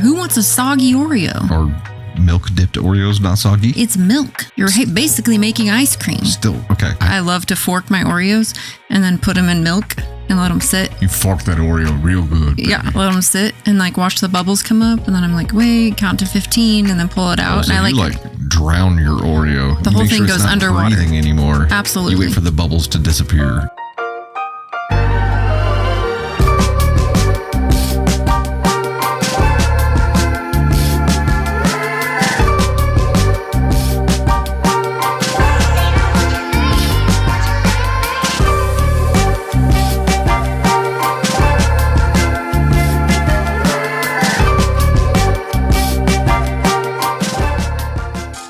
Who wants a soggy Oreo? Or milk-dipped Oreos not soggy? It's milk. You're basically making ice cream. Still, okay. I love to fork my Oreos and then put them in milk and let them sit. You fork that Oreo real good. Baby. Yeah, let them sit and like watch the bubbles come up, and then I'm like, wait, count to 15 and then pull it out. So and I you drown your Oreo. The whole thing goes underwater. Breathing anymore. Absolutely. You wait for the bubbles to disappear.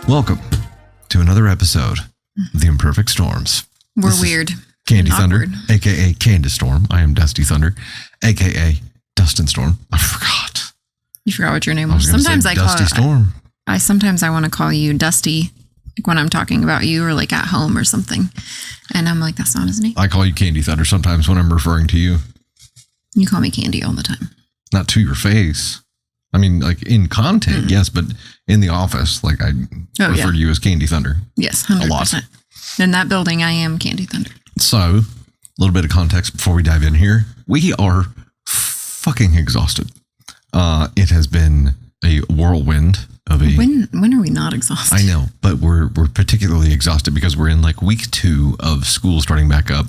Welcome to another episode of the Imperfect Storms. We're weird. Candy Thunder, a.k.a. Candace Storm. I am Dusty Thunder, a.k.a. Dustin Storm. I forgot. You forgot what your name was. Sometimes I Dusty Storm. Sometimes I want to call you Dusty, like when I'm talking about you or like at home or something. And I'm like, that's not his name. I call you Candy Thunder sometimes when I'm referring to you. You call me Candy all the time. Not to your face. I mean, like in content, yes, but in the office, like I refer to you as Candy Thunder. Yes, 100%. A lot. In that building, I am Candy Thunder. So, a little bit of context before we dive in here. We are fucking exhausted. It has been a whirlwind of a... When are we not exhausted? I know, but we're particularly exhausted because we're in like week 2 of school starting back up.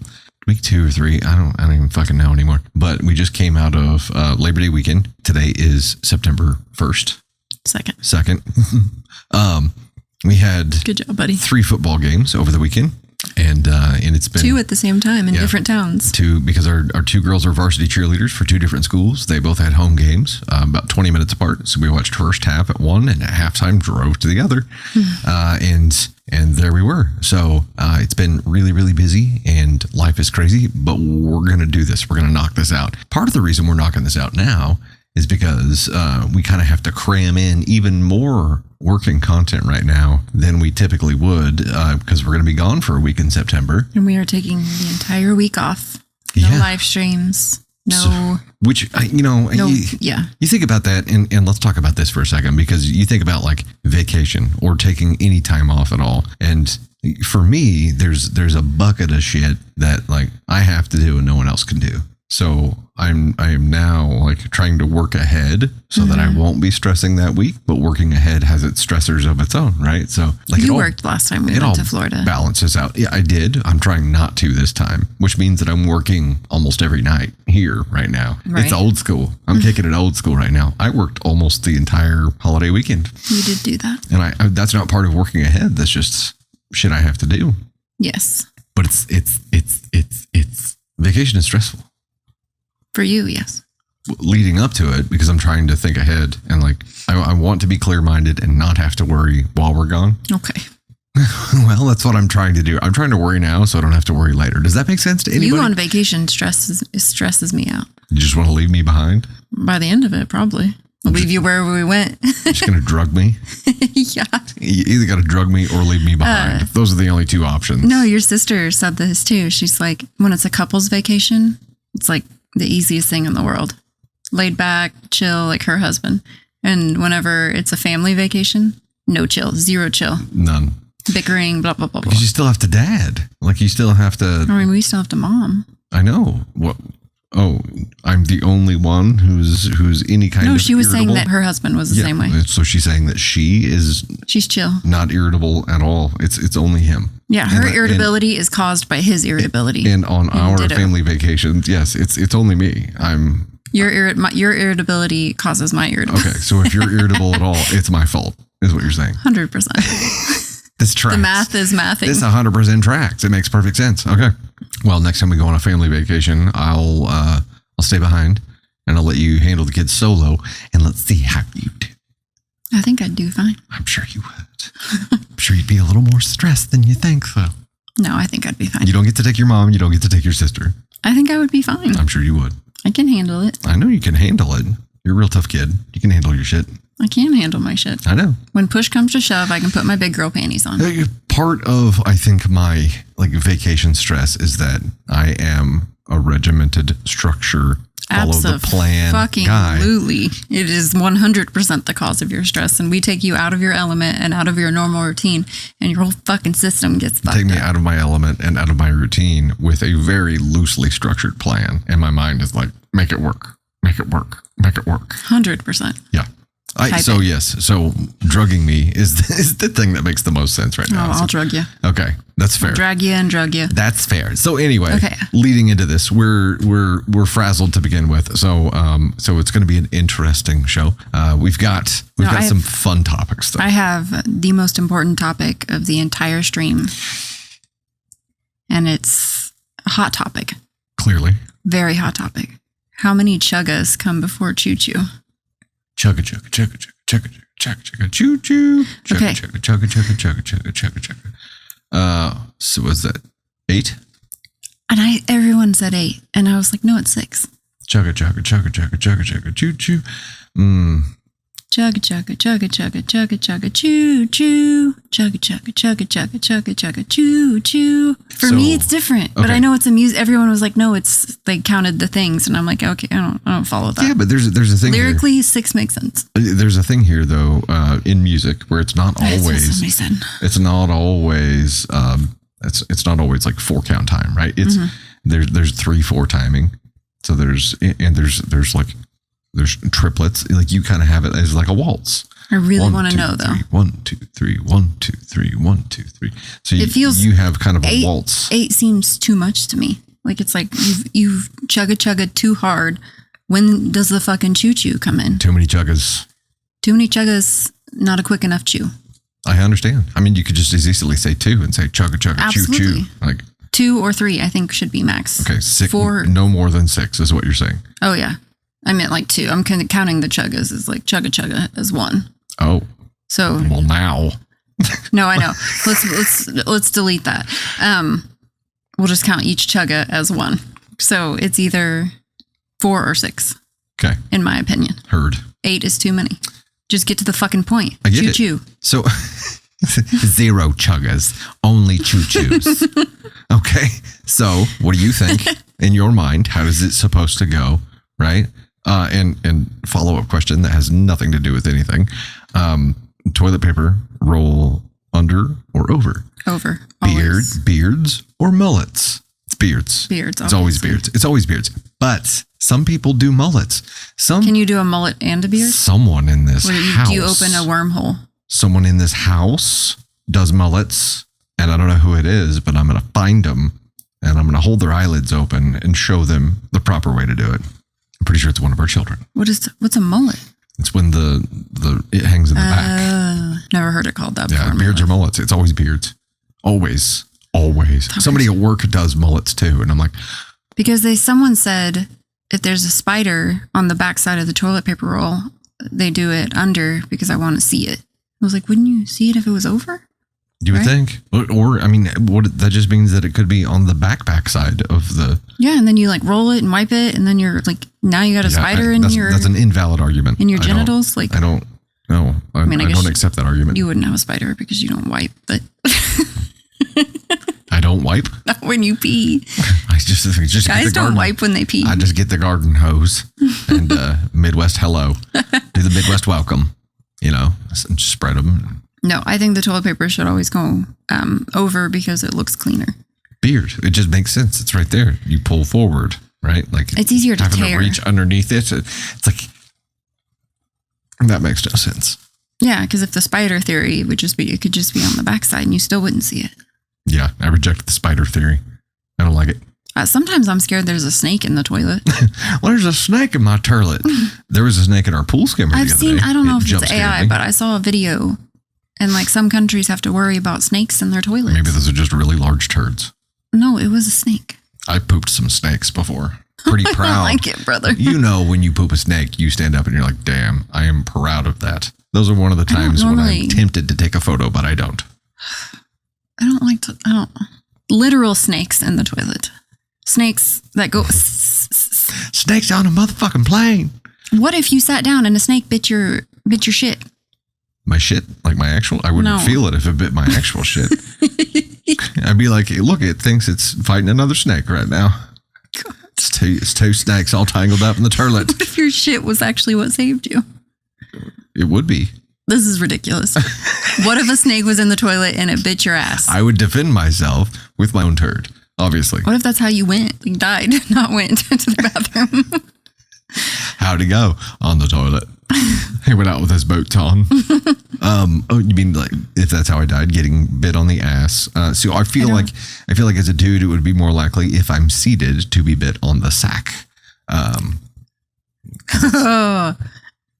Week 2 or 3, I don't even fucking know anymore. But we just came out of Labor Day weekend. Today is September 1st. Second. We had good job, buddy. 3 football games over the weekend, and it's been 2 at the same time in different towns. 2 because our 2 girls are varsity cheerleaders for 2 different schools. They both had home games about 20 minutes apart. So we watched first half at one, and at halftime drove to the other, and there we were. So it's been really, really busy, and life is crazy. But we're gonna do this. We're gonna knock this out. Part of the reason we're knocking this out now is because we kind of have to cram in even more working content right now than we typically would because we're going to be gone for a week in September. And we are taking the entire week off. No live streams. No. You think about that, and let's talk about this for a second, because you think about like vacation or taking any time off at all. And for me, there's a bucket of shit that like I have to do and no one else can do. So I am now like trying to work ahead so that I won't be stressing that week, but working ahead has its stressors of its own, right? So like you worked last time we went to Florida. Balances out. Yeah, I did. I'm trying not to this time, which means that I'm working almost every night here right now. Right. It's old school. I'm kicking it old school right now. I worked almost the entire holiday weekend. You did do that. And I that's not part of working ahead. That's just shit I have to do. Yes. But it's vacation is stressful. For you, yes. Leading up to it, because I'm trying to think ahead and like I want to be clear-minded and not have to worry while we're gone. Okay. Well, that's what I'm trying to do. I'm trying to worry now so I don't have to worry later. Does that make sense to anybody? You on vacation stresses me out. You just want to leave me behind? By the end of it, probably. I'll leave you wherever we went. You're just going to drug me? Yeah. You either got to drug me or leave me behind. Those are the only 2 options. No, your sister said this too. She's like, when it's a couple's vacation, it's like the easiest thing in the world. Laid back, chill, like her husband. And whenever it's a family vacation, no chill, 0 chill. None. Bickering, blah, blah, blah, blah. Because you still have to dad. Like you still have to... I mean, we still have to mom. I know. What? Oh, I'm the only one who's any kind of No, she was irritable? saying that her husband was the same way. So she's saying that she's chill. Not irritable at all. It's only him. Yeah, her irritability is caused by his irritability. And on our family vacations, yes, it's only me. Your irritability causes my irritability. Okay, so if you're irritable at all, it's my fault, is what you're saying. 100%. This tracks. The math is mathing. This 100% tracks. It makes perfect sense. Okay. Well, next time we go on a family vacation, I'll stay behind and I'll let you handle the kids solo, and let's see how you do. I think I'd do fine. I'm sure you would. I'm sure you'd be a little more stressed than you think, though. No, I think I'd be fine. You don't get to take your mom. You don't get to take your sister. I think I would be fine. I'm sure you would. I can handle it. I know you can handle it. You're a real tough kid. You can handle your shit. I can handle my shit. I know. When push comes to shove, I can put my big girl panties on. Part of, I think, my vacation stress is that I am a regimented structure follow the plan guide. Absolutely. It is 100% the cause of your stress. And we take you out of your element and out of your normal routine, and your whole fucking system gets fucked Take me up. out of my element and out of my routine with a very loosely structured plan. And my mind is like, make it work, make it work, make it work. 100%. Yeah. So drugging me is the thing that makes the most sense right now. I'll drug you. Okay, that's fair. I'll drag you and drug you. That's fair. So anyway, Okay. leading into this, we're frazzled to begin with. So it's going to be an interesting show. We've got some fun topics though. I have the most important topic of the entire stream, and it's a hot topic. Clearly, Very hot topic. How many chuggas come before choo-choo? Chugga chugga chugga chugga chugga chugga chugga choo choo. Okay. Chugga chugga chugga chugga chugga chugga chugga. So was that 8? And everyone said 8, and I was like, no, it's 6. Chugga chugga chugga chugga chugga chugga choo choo. Chugga chugga chugga chugga chugga chugga choo choo. Chugga chugga chugga chugga chugga chugga choo choo. For me, it's different, but okay. I know it's a music. Everyone was like, no, it's they counted the things, and I'm like, okay, I don't follow that. Yeah, but there's a thing Lyrically, here. 6 makes sense. There's a thing here though in music where it's not That's what always. somebody said. It's not always. It's not always like 4 count time, right? It's there's 3/4 timing. So there's triplets. Like you kind of have it as like a waltz. I really want to know though. 1 2 3 1 2 3 1 2 3. So you have kind of a waltz. 8 seems too much to me. Like it's like you've chugga too hard. When does the fucking choo choo come in? Too many chuggas. Too many chuggas, not a quick enough chew. I understand. I mean, you could just as easily say 2 and say chugga chugga choo Absolutely. choo. Like 2 or 3, I think should be max. okay, 6. 4. No more than 6 is what you're saying. Oh yeah, I meant like 2. I'm kind of counting the chuggas as like chugga as 1. Oh, So well now. no, I know. Let's delete that. We'll just count each chugga as 1. So it's either 4 or 6. Okay. In my opinion. Heard. 8 is too many. Just get to the fucking point. I get Choo-choo. it. So 0 chuggas, only choo-choos. Okay. So what do you think in your mind? How is it supposed to go? Right. And follow-up question that has nothing to do with anything. Toilet paper roll under or over? Over. Always. Beards or mullets? It's beards. Beards. It's always beards. It's always beards. But some people do mullets. Can you do a mullet and a beard? Someone in this house. Do you open a wormhole? Someone in this house does mullets, and I don't know who it is, but I'm going to find them, and I'm going to hold their eyelids open and show them the proper way to do it. I'm pretty sure it's one of our children. What's a mullet? It's when it hangs in the back. Never heard it called that before. Yeah, beards or mullets. It's always beards. Always. Somebody at work does mullets too, and I'm like, because someone said if there's a spider on the back side of the toilet paper roll, they do it under because I want to see it. I was like, wouldn't you see it if it was over? You would think, or I mean, that just means that it could be on the back side of the. Yeah, and then you like roll it and wipe it, and then you're like, now you got a spider in your. That's an invalid argument. In your genitals, I don't know. I don't accept that argument. You wouldn't have a spider because you don't wipe, but. I don't wipe. Not when you pee. I just guys don't wipe when they pee. I just get the garden hose and Midwest hello, do the Midwest welcome, and just spread them. No, I think the toilet paper should always go over because it looks cleaner. Beard, it just makes sense. It's right there. You pull forward, right? Like it's easier to having tear. To reach underneath it. It's like that makes no sense. Yeah, because if the spider theory it could just be on the backside and you still wouldn't see it. Yeah, I reject the spider theory. I don't like it. Sometimes I'm scared there's a snake in the toilet. Well, there's a snake in my toilet. There was a snake in our pool skimmer. I've seen, I don't know if it's AI, but I saw a video and like some countries have to worry about snakes in their toilets. Maybe those are just really large turds. No, it was a snake. I pooped some snakes before. Pretty proud. I like it, brother. When you poop a snake, you stand up and you're like, damn, I am proud of that. Those are one of the times when I'm tempted to take a photo, but I don't. Literal snakes in the toilet. Snakes that go. Snakes on a motherfucking plane. What if you sat down and a snake bit your shit? My shit? Like my actual? I wouldn't feel it if it bit my actual shit. I'd be like, hey, look, it thinks it's fighting another snake right now. God. It's two snakes all tangled up in the toilet. What if your shit was actually what saved you? It would be. This is ridiculous. What if a snake was in the toilet and it bit your ass? I would defend myself with my own turd, obviously. What if that's how you went? You died, not went to the bathroom. How'd he go? On the toilet. He went out with his boots on. Oh, you mean like if that's how I died, getting bit on the ass? So I feel like as a dude, it would be more likely if I'm seated to be bit on the sack,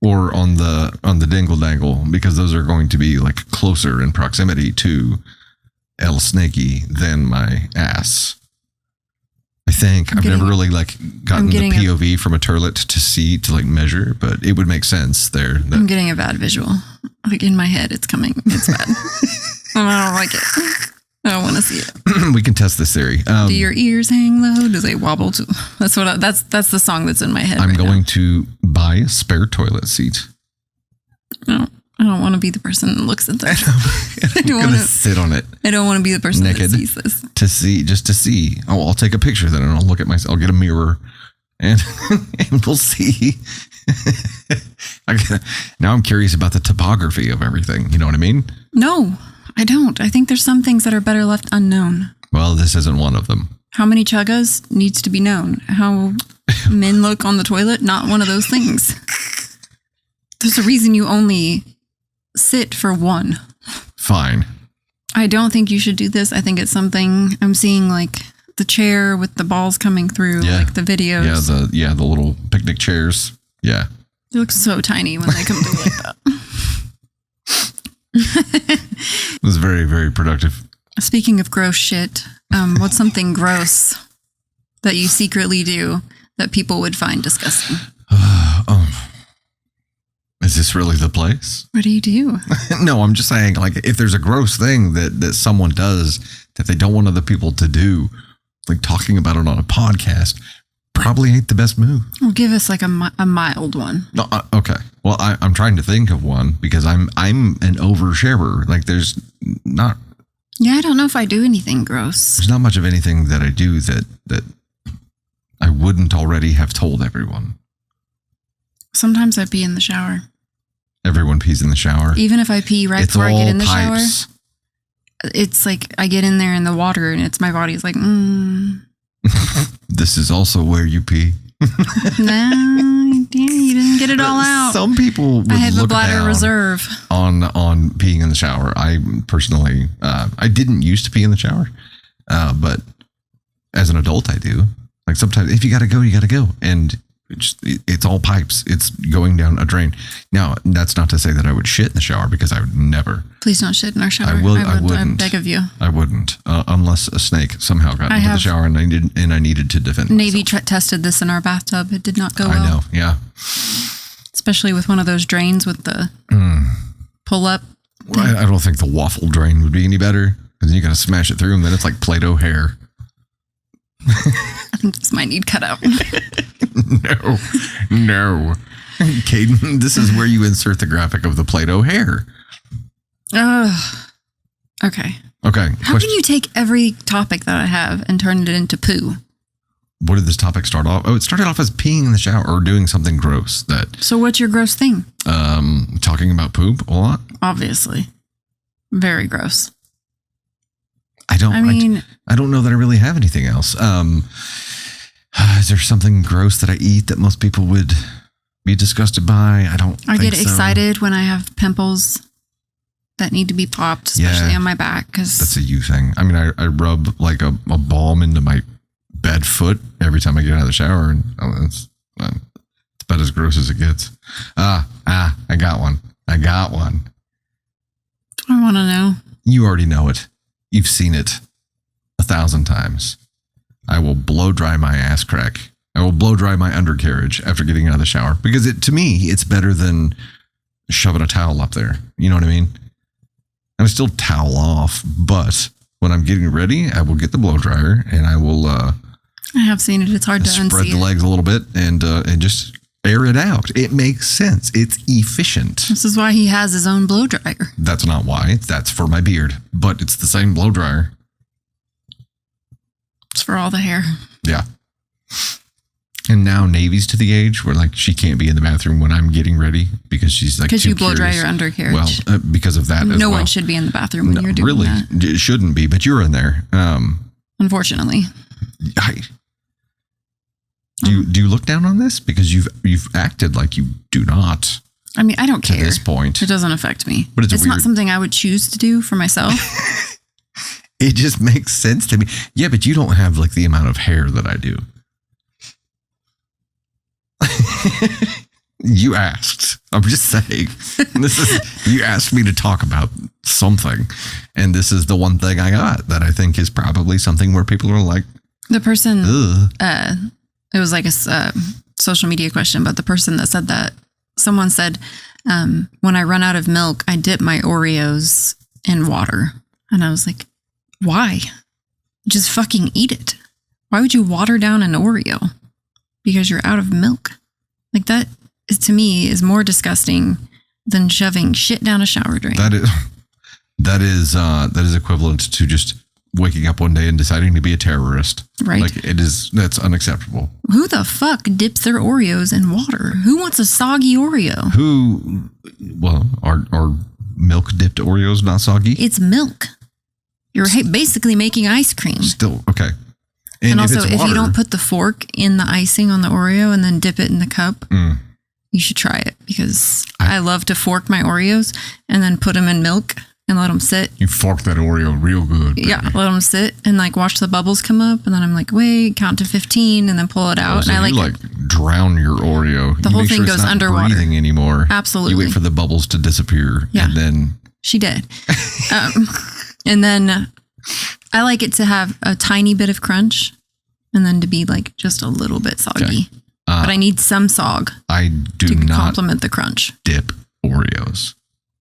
or on the dingle dangle, because those are going to be like closer in proximity to El Snakey than my ass. I think I've never really like gotten the POV from a turlet to see to like measure, but it would make sense there. I'm getting a bad visual. Like in my head, it's coming. It's bad. I don't like it. I don't want to see it. We can test this theory. Do your ears hang low? Do they wobble? That's the song that's in my head. I'm going to buy a spare toilet seat. I don't want to be the person that looks at that. I'm going to sit on it. I don't want to be the person naked that sees this. Just to see. Oh, I'll take a picture then and I'll look at myself. I'll get a mirror and we'll see. Now I'm curious about the topography of everything. You know what I mean? No, I don't. I think there's some things that are better left unknown. Well, this isn't one of them. How many chuggas needs to be known. How men look on the toilet, not one of those things. There's a reason you only sit for one. Fine. I don't think you should do this. I think it's something I'm seeing, like the chair with the balls coming through, like the videos. Yeah, the little picnic chairs. Yeah. They look so tiny when they come through like that. It was very, very productive. Speaking of gross shit, what's something gross that you secretly do that people would find disgusting? Is this really the place? What do you do? No, I'm just saying, like, if there's a gross thing that someone does that they don't want other people to do, like talking about it on a podcast, probably ain't the best move. Well, give us like a mild one. No, okay. Well, I'm trying to think of one because I'm an oversharer. Like, there's not. Yeah, I don't know if I do anything gross. There's not much of anything that I do that I wouldn't already have told everyone. Sometimes I pee in the shower. Everyone pees in the shower. Even if I pee right before I get in the pipes. shower, it's like I get in there in the water and it's my body's like, This is also where you pee. No, you didn't get it all out. Some people would I have look a bladder down reserve on peeing in the shower. I personally, I didn't used to pee in the shower, but as an adult, I do. Like sometimes, if you gotta go, you gotta go, and it's all pipes. It's going down a drain. Now, that's not to say that I would shit in the shower because I would never. Please don't shit in our shower. I wouldn't. I beg of you. I wouldn't, unless a snake somehow got into the shower and I needed to defend Navy myself. tested this in our bathtub. It did not go well. I know, yeah. Especially with one of those drains with the pull up. Well, I don't think the waffle drain would be any better because you got to smash it through and then it's like Play-Doh hair. I think this might need cut out. No. Caden, this is where you insert the graphic of the Play-Doh hair. Okay. How can you take every topic that I have and turn it into poo? What did this topic start off? Oh, it started off as peeing in the shower or doing something gross. So what's your gross thing? Talking about poop a lot. Obviously. Very gross. I don't know that I really have anything else. Is there something gross that I eat that most people would be disgusted by? I get excited when I have pimples that need to be popped, especially on my back. Cause that's a you thing. I mean, I rub like a balm into my bed foot every time I get out of the shower, and it's about as gross as it gets. I got one. I want to know. You already know it. You've seen it 1,000 times. I will blow dry my ass crack. I will blow dry my undercarriage after getting out of the shower because to me, it's better than shoving a towel up there. You know what I mean? I still towel off, but when I'm getting ready, I will get the blow dryer and I will. I have seen it. It's hard to spread the legs a little bit and just air it out. It makes sense. It's efficient. This is why he has his own blow dryer. That's not why. That's for my beard, but it's the same blow dryer. It's for all the hair. Yeah. And now Navy's to the age where like she can't be in the bathroom when I'm getting ready because she's like because too you blow dry curious. your undercarriage. Well, because of that, no one should be in the bathroom when you're doing really, that. It shouldn't be, but you're in there. Unfortunately, do you look down on this because you've acted like you do not? I mean, I don't care. To this point, it doesn't affect me. But it's not something I would choose to do for myself. It just makes sense to me. Yeah, but you don't have like the amount of hair that I do. You asked. I'm just saying. You asked me to talk about something, and this is the one thing I got that I think is probably something where people are like, the person. It was like a social media question, but the person that said that, someone said, when I run out of milk, I dip my Oreos in water, and I was like, why? Just fucking eat it. Why would you water down an Oreo? Because you're out of milk. Like that is, to me, is more disgusting than shoving shit down a shower drain. That is equivalent to just waking up one day and deciding to be a terrorist. Right. Like that's unacceptable. Who the fuck dips their Oreos in water? Who wants a soggy Oreo? Are milk dipped Oreos not soggy? It's milk. You're basically making ice cream. Still, okay. And also, if you don't put the fork in the icing on the Oreo and then dip it in the cup, you should try it, because I love to fork my Oreos and then put them in milk and let them sit. You fork that Oreo real good. Baby. Yeah, let them sit and like watch the bubbles come up, and then I'm like, wait, count to 15 and then pull it out. So and I drown your Oreo. The whole thing goes underwater. Breathing anymore. Absolutely. You wait for the bubbles to disappear. Yeah. And then she did. And then I like it to have a tiny bit of crunch and then to be like just a little bit soggy. Okay. But I need some sog. I do to not complement the crunch. Dip Oreos.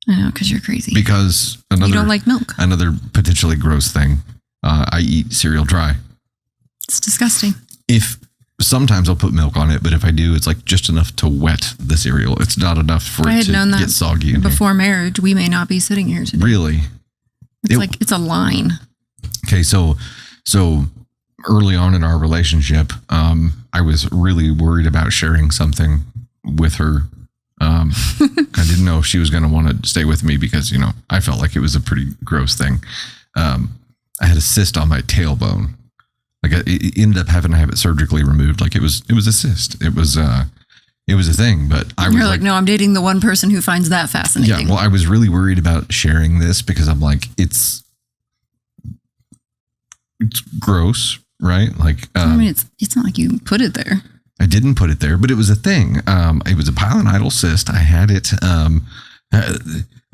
I know, because you're crazy. Because you don't like milk. Another potentially gross thing. I eat cereal dry. It's disgusting. Sometimes I'll put milk on it, but if I do, it's like just enough to wet the cereal. It's not enough for it to get soggy. Before marriage, we may not be sitting here today. Really? It's a line. Okay, so early on in our relationship, I was really worried about sharing something with her. I didn't know if she was going to want to stay with me because, I felt like it was a pretty gross thing. I had a cyst on my tailbone. Like it ended up having to have it surgically removed. Like it was a cyst. It was a thing, but You're like, no, I'm dating the one person who finds that fascinating. Yeah, well, I was really worried about sharing this because I'm like, it's gross, right? Like, I mean, it's not like you put it there. I didn't put it there, but it was a thing. It was a pilonidal cyst. I had it. I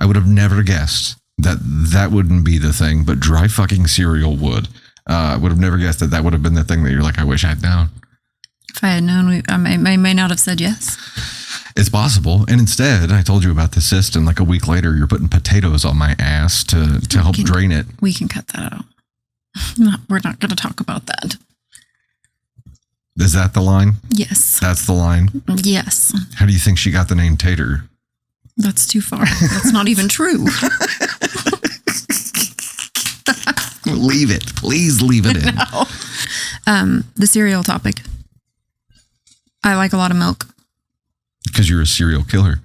would have never guessed that wouldn't be the thing, but dry fucking cereal would. I would have never guessed that would have been the thing that you're like, I wish I had known. If I had known, I may not have said yes. It's possible. And instead, I told you about the cyst, and like a week later, you're putting potatoes on my ass to help drain it. We can cut that out. No, we're not going to talk about that. Is that the line? Yes. That's the line? Yes. How do you think she got the name Tater? That's too far. That's not even true. Leave it. Please leave it in. No. The cereal topic. I like a lot of milk. Because you're a serial killer.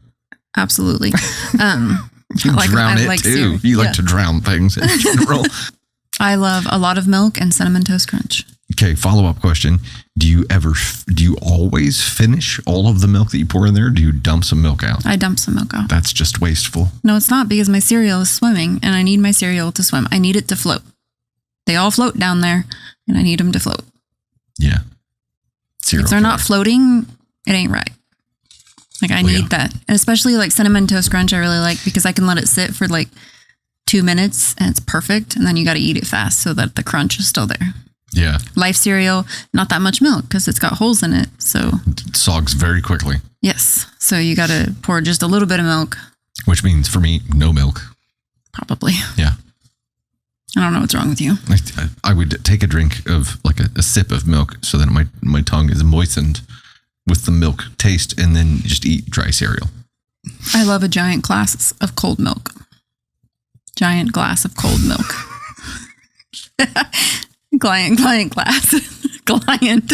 Absolutely. You drown it too. You like to drown things in general. I love a lot of milk and Cinnamon Toast Crunch. Okay, follow-up question. Do you always finish all of the milk that you pour in there? Or do you dump some milk out? I dump some milk out. That's just wasteful. No, it's not, because my cereal is swimming and I need my cereal to swim. I need it to float. They all float down there and I need them to float. Yeah. If they're not floating, it ain't right. Like I need that. And especially like Cinnamon Toast Crunch I really like because I can let it sit for like 2 minutes and it's perfect. And then you got to eat it fast so that the crunch is still there. Yeah. Life cereal, not that much milk because it's got holes in it. So it sogs very quickly. Yes. So you got to pour just a little bit of milk. Which means for me, no milk. Probably. Yeah. I don't know what's wrong with you. I would take a drink of like a sip of milk so that my tongue is moistened with the milk taste and then just eat dry cereal. I love a giant glass of cold milk. Giant glass of cold milk. Giant glass. Client.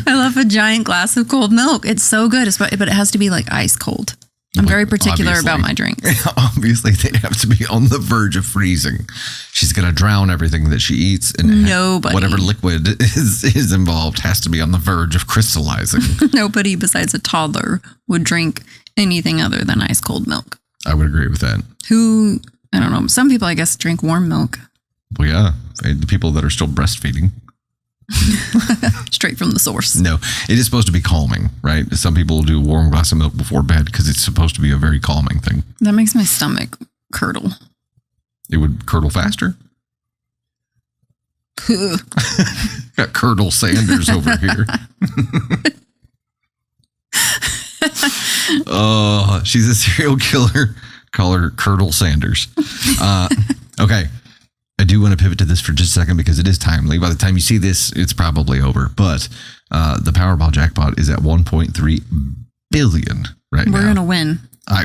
I love a giant glass of cold milk. It's so good, but it has to be like ice cold. I'm very particular about my drinks. Obviously, they have to be on the verge of freezing. She's going to drown everything that she eats. And whatever liquid is involved has to be on the verge of crystallizing. Nobody besides a toddler would drink anything other than ice cold milk. I would agree with that. I don't know. Some people, I guess, drink warm milk. Well, yeah. The people that are still breastfeeding. Straight from the source. No, it is supposed to be calming, right? Some people do a warm glass of milk before bed because it's supposed to be a very calming thing. That makes my stomach curdle. It would curdle faster? Got Curdle Sanders over here. Oh, she's a serial killer. Call her Curdle Sanders. Okay. I do want to pivot to this for just a second because it is timely. By the time you see this, it's probably over. But the Powerball jackpot is at 1.3 billion right now. We're gonna win.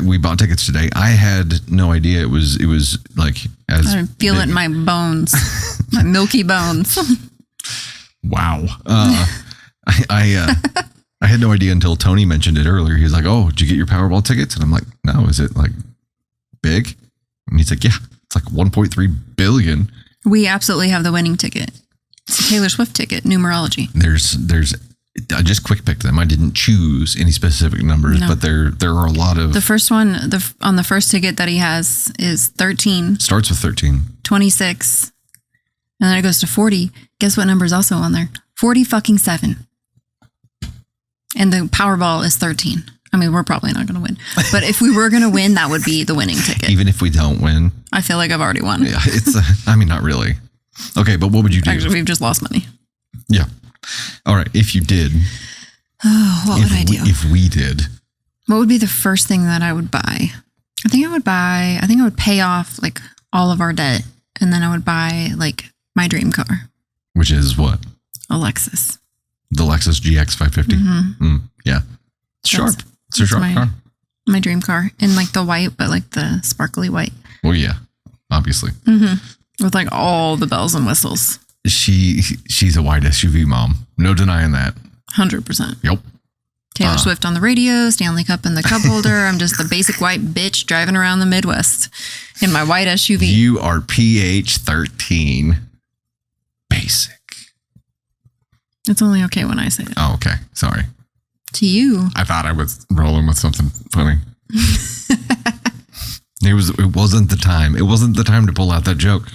We bought tickets today. I had no idea it was like as I feel it in my bones, my milky bones. Wow. I had no idea until Tony mentioned it earlier. He was like, "Oh, did you get your Powerball tickets?" And I'm like, "No, is it like big?" And he's like, "Yeah, it's like 1.3 billion." We absolutely have the winning ticket. It's a Taylor Swift ticket, numerology. There's I just quick picked them. I didn't choose any specific numbers, but there are a lot of. The first one on the first ticket that he has is 13. Starts with 13. 26. And then it goes to 40. Guess what number is also on there? 40-7. And the Powerball is 13. I mean, we're probably not going to win. But if we were going to win, that would be the winning ticket. Even if we don't win? I feel like I've already won. Yeah, I mean, not really. Okay, but what would you do? Actually, we've just lost money. Yeah. All right, if you did. Oh, what would I do? If we did. What would be the first thing that I would buy? I think I would pay off like all of our debt. And then I would buy like my dream car. Which is what? A Lexus. The Lexus GX 550? Mm-hmm. Yeah. It's sharp. It's a sharp car. My dream car. In like the white, but like the sparkly white. Well, yeah. Obviously. Mm-hmm. With like all the bells and whistles. She's a white SUV mom. No denying that. 100%. Yep. Taylor Swift on the radio, Stanley Cup in the cup holder. I'm just the basic white bitch driving around the Midwest in my white SUV. You are PH 13. Basic. It's only okay when I say it. Oh, okay. Sorry. To you. I thought I was rolling with something funny. It wasn't the time. It wasn't the time to pull out that joke.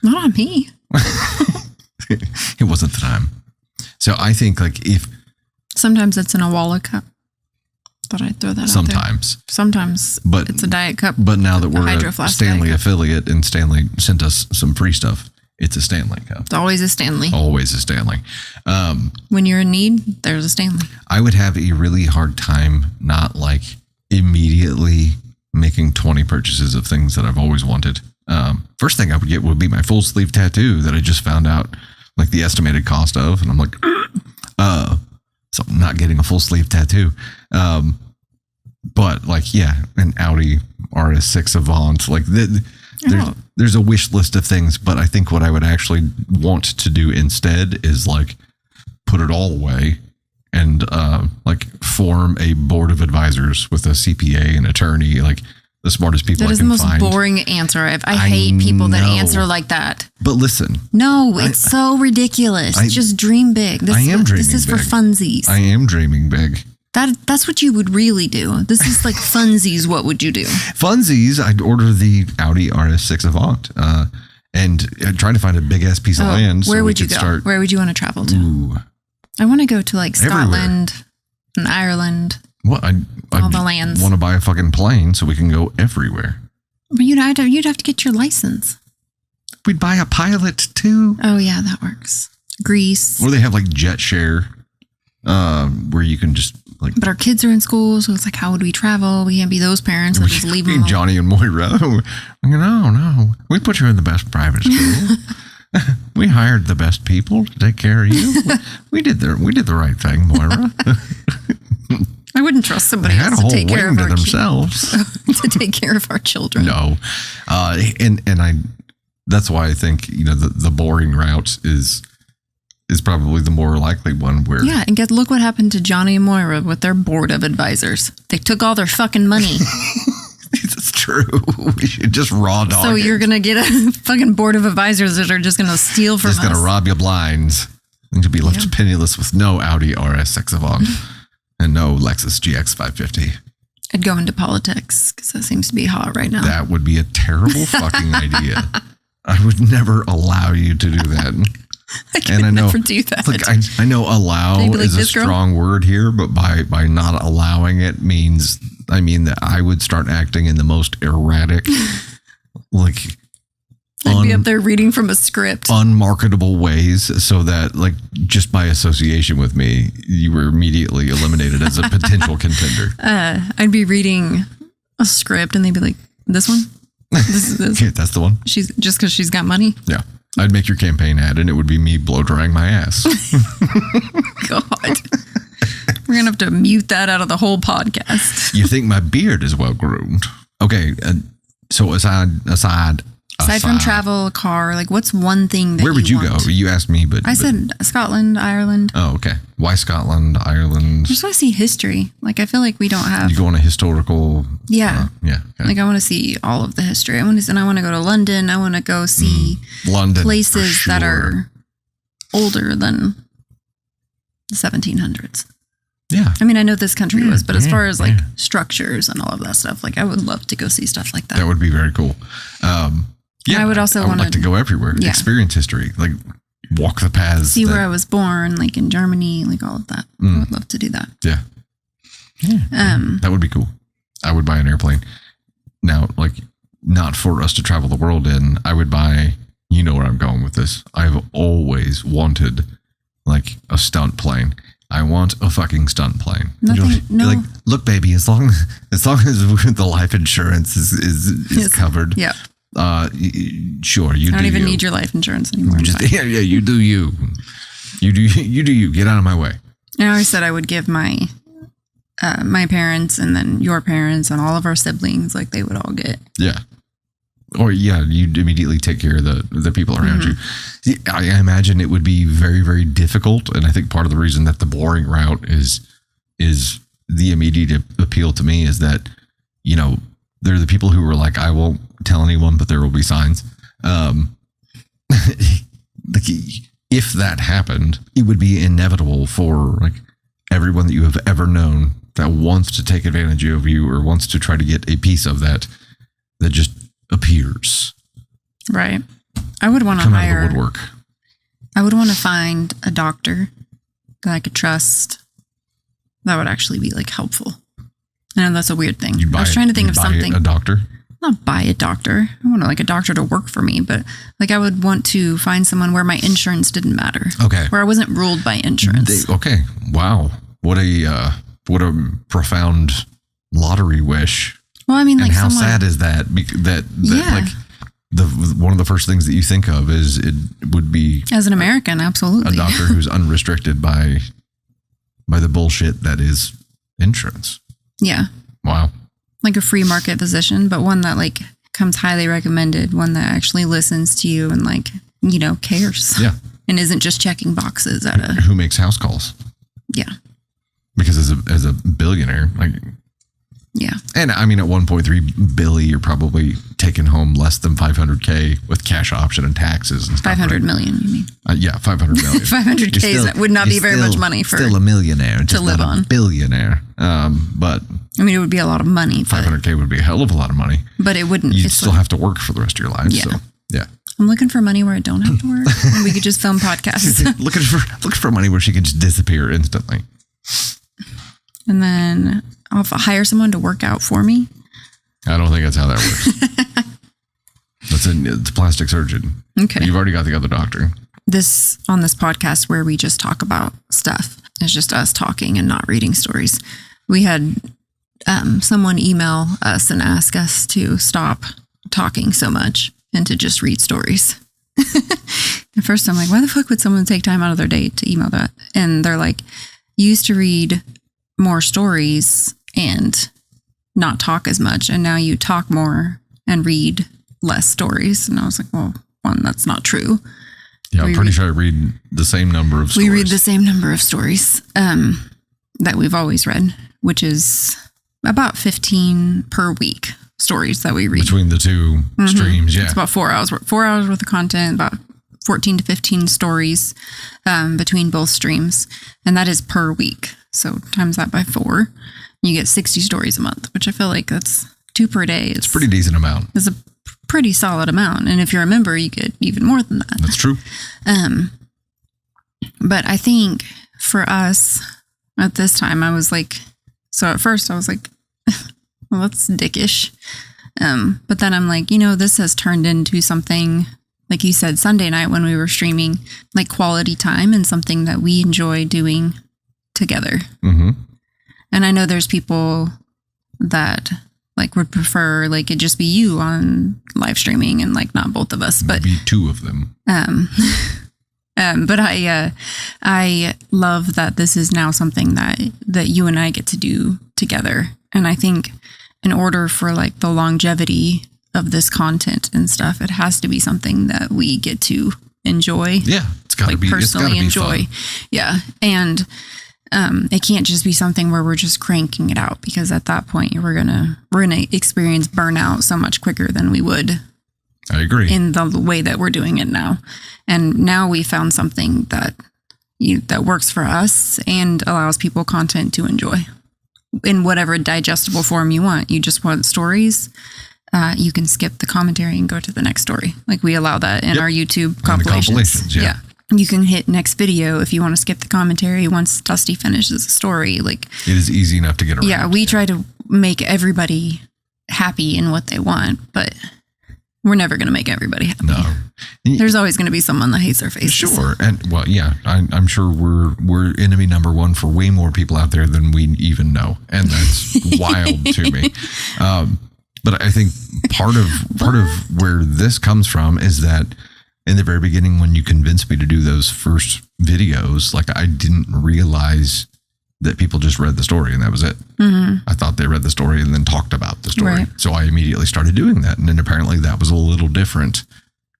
Not on me. It wasn't the time. So I think like if sometimes it's in a Walla cup. Thought I'd throw that out there. Sometimes but it's a diet cup. But now that we're a Stanley affiliate and Stanley sent us some free stuff, it's a Stanley cup. It's always a Stanley. Always a Stanley. When you're in need, there's a Stanley. I would have a really hard time not like immediately making 20 purchases of things that I've always wanted. First thing I would get would be my full sleeve tattoo that I just found out like the estimated cost of. And I'm like, so I'm not getting a full sleeve tattoo. But like, yeah, an Audi RS6 Avant, like there's a wish list of things, but I think what I would actually want to do instead is like put it all away and like form a board of advisors with a CPA and attorney, like the smartest people I can find. That is the most boring answer. I hate people that answer like that. But listen. No, it's so ridiculous. Just dream big. This is for funsies. I am dreaming big. That's what you would really do. This is like funsies. What would you do? Funsies, I'd order the Audi RS6 Avant and I'd try to find a big ass piece of land. Where would you go? Where would you want to travel to? Ooh. I want to go to like Scotland and Ireland. What? All the lands. Want to buy a fucking plane so we can go everywhere. But you'd have to get your license. We'd buy a pilot too. Oh yeah, that works. Greece. Or they have like jet share, where you can just like. But our kids are in school, so it's like, how would we travel? We can't be those parents that just leave them. Johnny and Moira. No. We put you in the best private school. We hired the best people to take care of you. We did the right thing, Moira. I wouldn't trust somebody else to take care of our themselves. To take care of our children. No, and that's why I think the boring route is is probably the more likely one where... Yeah, and look what happened to Johnny and Moira with their board of advisors. They took all their fucking money. It's true. We should just raw dog So you're it. going to get a fucking board of advisors that are just going to steal from us. Just going to rob you blinds. And you'll be left penniless with no Audi RS6 Avant and no Lexus GX 550. I'd go into politics because that seems to be hot right now. That would be a terrible fucking idea. I would never allow you to do that. I never do that. Look, I know allow is a strong word here, but by not allowing it I mean that I would start acting in the most erratic, like I'd be up there reading from a script, unmarketable ways, so that like just by association with me, you were immediately eliminated as a potential contender. I'd be reading a script, and they'd be like, "This one, this. Yeah, that's the one." She's just because she's got money. Yeah. I'd make your campaign ad and it would be me blow drying my ass. God. We're going to have to mute that out of the whole podcast. You think my beard is well groomed? Okay. So aside from travel, car, like what's one thing that where would you go? You asked me, but I said Scotland, Ireland. Oh, okay. Why Scotland, Ireland? I just want to see history. Like I feel like we don't have. You go on a historical. Yeah. Yeah. Okay. Like I want to see all of the history. I want to go to London. I want to go see London places that are older than the 1700s. Yeah. I mean, I know this country was, but as far as like structures and all of that stuff, like I would love to go see stuff like that. That would be very cool. Yeah, I would also want like to go everywhere, experience history, like walk the paths. See where I was born, like in Germany, like all of that. I would love to do that. Yeah. That would be cool. I would buy an airplane. Now, like, not for us to travel the world in, I would buy, you know where I'm going with this. I've always wanted like a stunt plane. I want a fucking stunt plane. Like, look, baby, as long as the life insurance is covered. Yeah. Sure, you do. I don't even you. need your life insurance anymore. Yeah, you do you. You do you. Get out of my way. I always said I would give my parents and then your parents and all of our siblings, like they would all get. Yeah. Or you'd immediately take care of the people around you. I imagine it would be very, very difficult, and I think part of the reason that the boring route is the immediate appeal to me is that, you know, they're the people who were like, I won't tell anyone, but there will be signs. If that happened, it would be inevitable for like everyone that you have ever known that wants to take advantage of you or wants to try to get a piece of that just appears. Right. I would want to hire. Out of the woodwork. I would want to find a doctor that I could trust that would actually be like helpful. I know that's a weird thing. I was trying to think of something. A doctor? Not buy a doctor. I want like a doctor to work for me, but like I would want to find someone where my insurance didn't matter. Okay. Where I wasn't ruled by insurance. Okay. Wow. What a profound lottery wish. Well, I mean, like, and how sad is that? Like one of the first things that you think of is it would be as an American, absolutely, a doctor who's unrestricted by the bullshit that is insurance. Yeah. Wow. Like a free market physician, but one that like comes highly recommended, one that actually listens to you and like, you know, cares. Yeah. And isn't just checking boxes who makes house calls. Yeah. Because as a billionaire, like. Yeah. And I mean, at 1.3 billion, you're probably taking home less than 500K with cash option and taxes and stuff. 500 million, you mean? Yeah, 500 million. 500K would not be very much money for still a millionaire to live on. A billionaire. But I mean, it would be a lot of money. 500K would be a hell of a lot of money. But it wouldn't. You'd still have to work for the rest of your life. Yeah. So, yeah. I'm looking for money where I don't have to work, and we could just film podcasts. looking for money where she could just disappear instantly. And then I'll hire someone to work out for me. I don't think that's how that works. It's a plastic surgeon. Okay. You've already got the other doctor. On this podcast where we just talk about stuff. It's just us talking and not reading stories. We had someone email us and ask us to stop talking so much and to just read stories. At first I'm like, why the fuck would someone take time out of their day to email that? And they're like, you used to read more stories and not talk as much, and now you talk more and read less stories. And I was like, well, one, that's not true. Yeah, I'm pretty sure I read the same number of stories. We read the same number of stories that we've always read, which is about 15 per week stories that we read. Between the two streams, yeah. It's about 4 hours. 4 hours worth of content, about 14 to 15 stories between both streams. And that is per week. So times that by 4, you get 60 stories a month, which I feel like that's 2 per day. It's a pretty decent amount. It's a pretty solid amount. And if you're a member, you get even more than that. That's true. But I think for us at this time, I was like, so at first I was like, well, that's dickish. But then I'm like, this has turned into something, like you said, Sunday night when we were streaming, like quality time and something that we enjoy doing together. Mm-hmm. And I know there's people that like would prefer like it just be you on live streaming and like not both of us, but maybe 2 of them. But I love that this is now something that you and I get to do together. And I think in order for like the longevity of this content and stuff, it has to be something that we get to enjoy. Yeah, it's got to like be personally enjoy. Fun. Yeah, and it can't just be something where we're just cranking it out, because at that point we're gonna experience burnout so much quicker than we would. I agree. In the way that we're doing it now. And now we found something that works for us and allows people content to enjoy in whatever digestible form you want. You just want stories. You can skip the commentary and go to the next story. Like we allow that in our YouTube compilations. Yeah. You can hit next video if you want to skip the commentary once Dusty finishes a story. Like it is easy enough to get around. Yeah, we try to make everybody happy in what they want, but we're never going to make everybody happy. No. There's always going to be someone that hates their faces. Sure. And well, yeah, I'm sure we're enemy number 1 for way more people out there than we even know. And that's wild to me. But I think part of where this comes from is that in the very beginning, when you convinced me to do those first videos, like I didn't realize that people just read the story and that was it. Mm-hmm. I thought they read the story and then talked about the story. Right. So I immediately started doing that. And then apparently that was a little different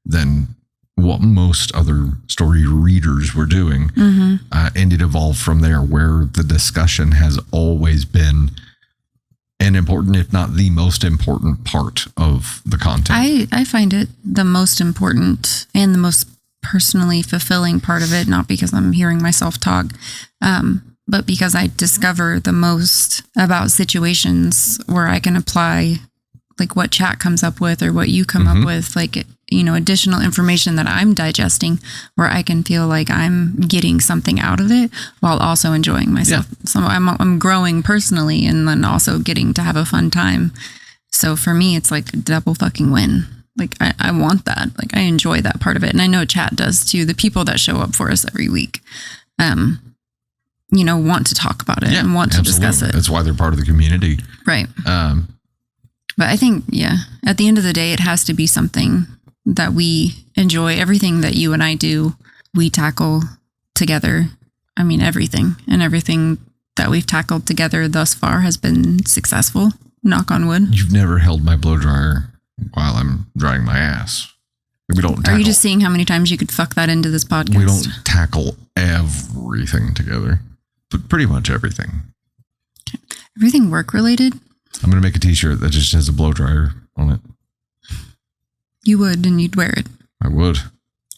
than what most other story readers were doing. Mm-hmm. And it evolved from there, where the discussion has always been an important, if not the most important part of the content. I find it the most important and the most personally fulfilling part of it, not because I'm hearing myself talk, but because I discover the most about situations where I can apply like what chat comes up with or what you come up with, like, additional information that I'm digesting, where I can feel like I'm getting something out of it while also enjoying myself. Yeah. So I'm growing personally and then also getting to have a fun time. So for me, it's like a double fucking win. Like I want that. Like I enjoy that part of it. And I know chat does too. The people that show up for us every week, want to talk about it and want to discuss it. That's why they're part of the community. Right. But I think, at the end of the day, it has to be something that we enjoy. Everything that you and I do, we tackle together. I mean, everything that we've tackled together thus far has been successful. Knock on wood. You've never held my blow dryer while I'm drying my ass. We don't tackle. Are you just seeing how many times you could fuck that into this podcast? We don't tackle everything together, but pretty much everything. Okay. Everything work related? I'm going to make a t-shirt that just has a blow dryer on it. You would, and you'd wear it. I would. It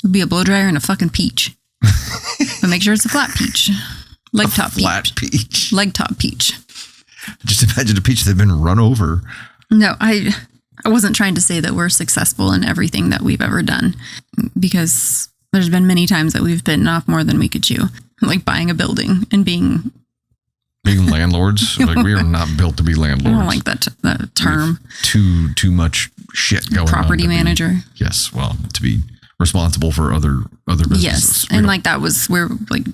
would be a blow dryer and a fucking peach. But make sure it's a flat peach. Leg top peach. Flat peach. Leg top peach. Just imagine a peach that's been run over. No, I wasn't trying to say that we're successful in everything that we've ever done, because there's been many times that we've bitten off more than we could chew. Like buying a building and being landlords. Like we are not built to be landlords. I don't like that term. Too much shit going on. Property manager. Yes. Well, to be responsible for other businesses. Yes. And like we're like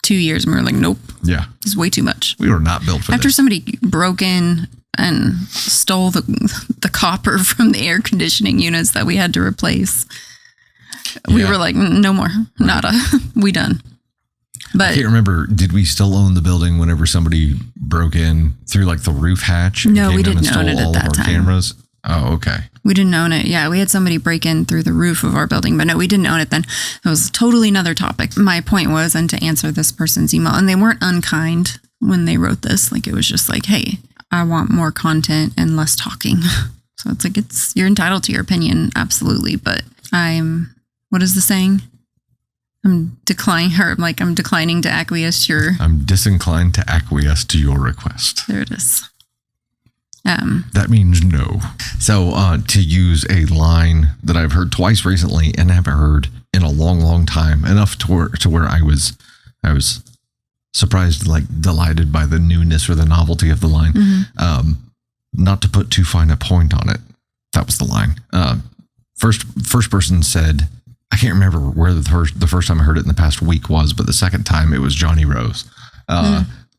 2 years and we're like, nope. Yeah. It's way too much. We were not built for After this. somebody broke in and stole the copper from the air conditioning units that we had to replace, we were like, no more. Nada. We done. But I can't remember, did we still own the building whenever somebody broke in through like the roof hatch? No, we didn't own it at that time. Cameras? Oh, okay. We didn't own it. Yeah, we had somebody break in through the roof of our building, but no, we didn't own it then. It was totally another topic. My point was, and to answer this person's email, and they weren't unkind when they wrote this. Like, it was just like, hey, I want more content and less talking. So it's like, you're entitled to your opinion, absolutely. But what is the saying? I'm declining to acquiesce your... I'm disinclined to acquiesce to your request. There it is. That means no. So to use a line that I've heard twice recently and haven't heard in a long, long time, enough to where I was surprised, like delighted by the newness or the novelty of the line. Mm-hmm. Not to put too fine a point on it. That was the line. First person said, I can't remember where the first time I heard it in the past week was, but the second time it was Johnny Rose.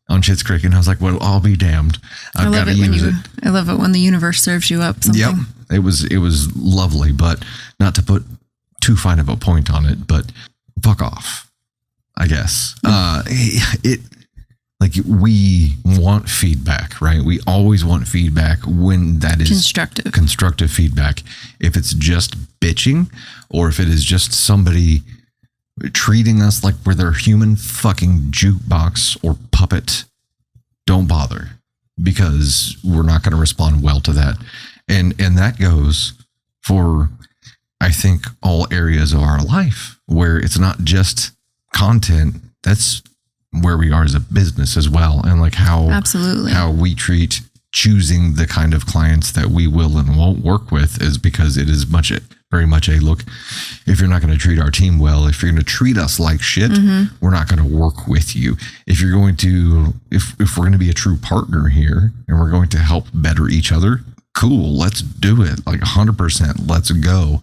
On Schitt's Creek, and I was like, well, I'll be damned. I've got to use it. I love it when the universe serves you up something. Yep. It was lovely, but not to put too fine of a point on it, but fuck off, I guess. We want feedback, right? We always want feedback when that is constructive feedback. If it's just bitching, or if it is just somebody treating us like we're their human fucking jukebox or puppet, don't bother, because we're not going to respond well to that. And that goes for, I think, all areas of our life, where it's not just content. That's where we are as a business as well. And like how we treat choosing the kind of clients that we will and won't work with is because it is very much a look, if you're not going to treat our team well, if you're going to treat us like shit, we're not going to work with you. If you're going to, if we're going to be a true partner here and we're going to help better each other, cool, let's do it. Like 100%, let's go.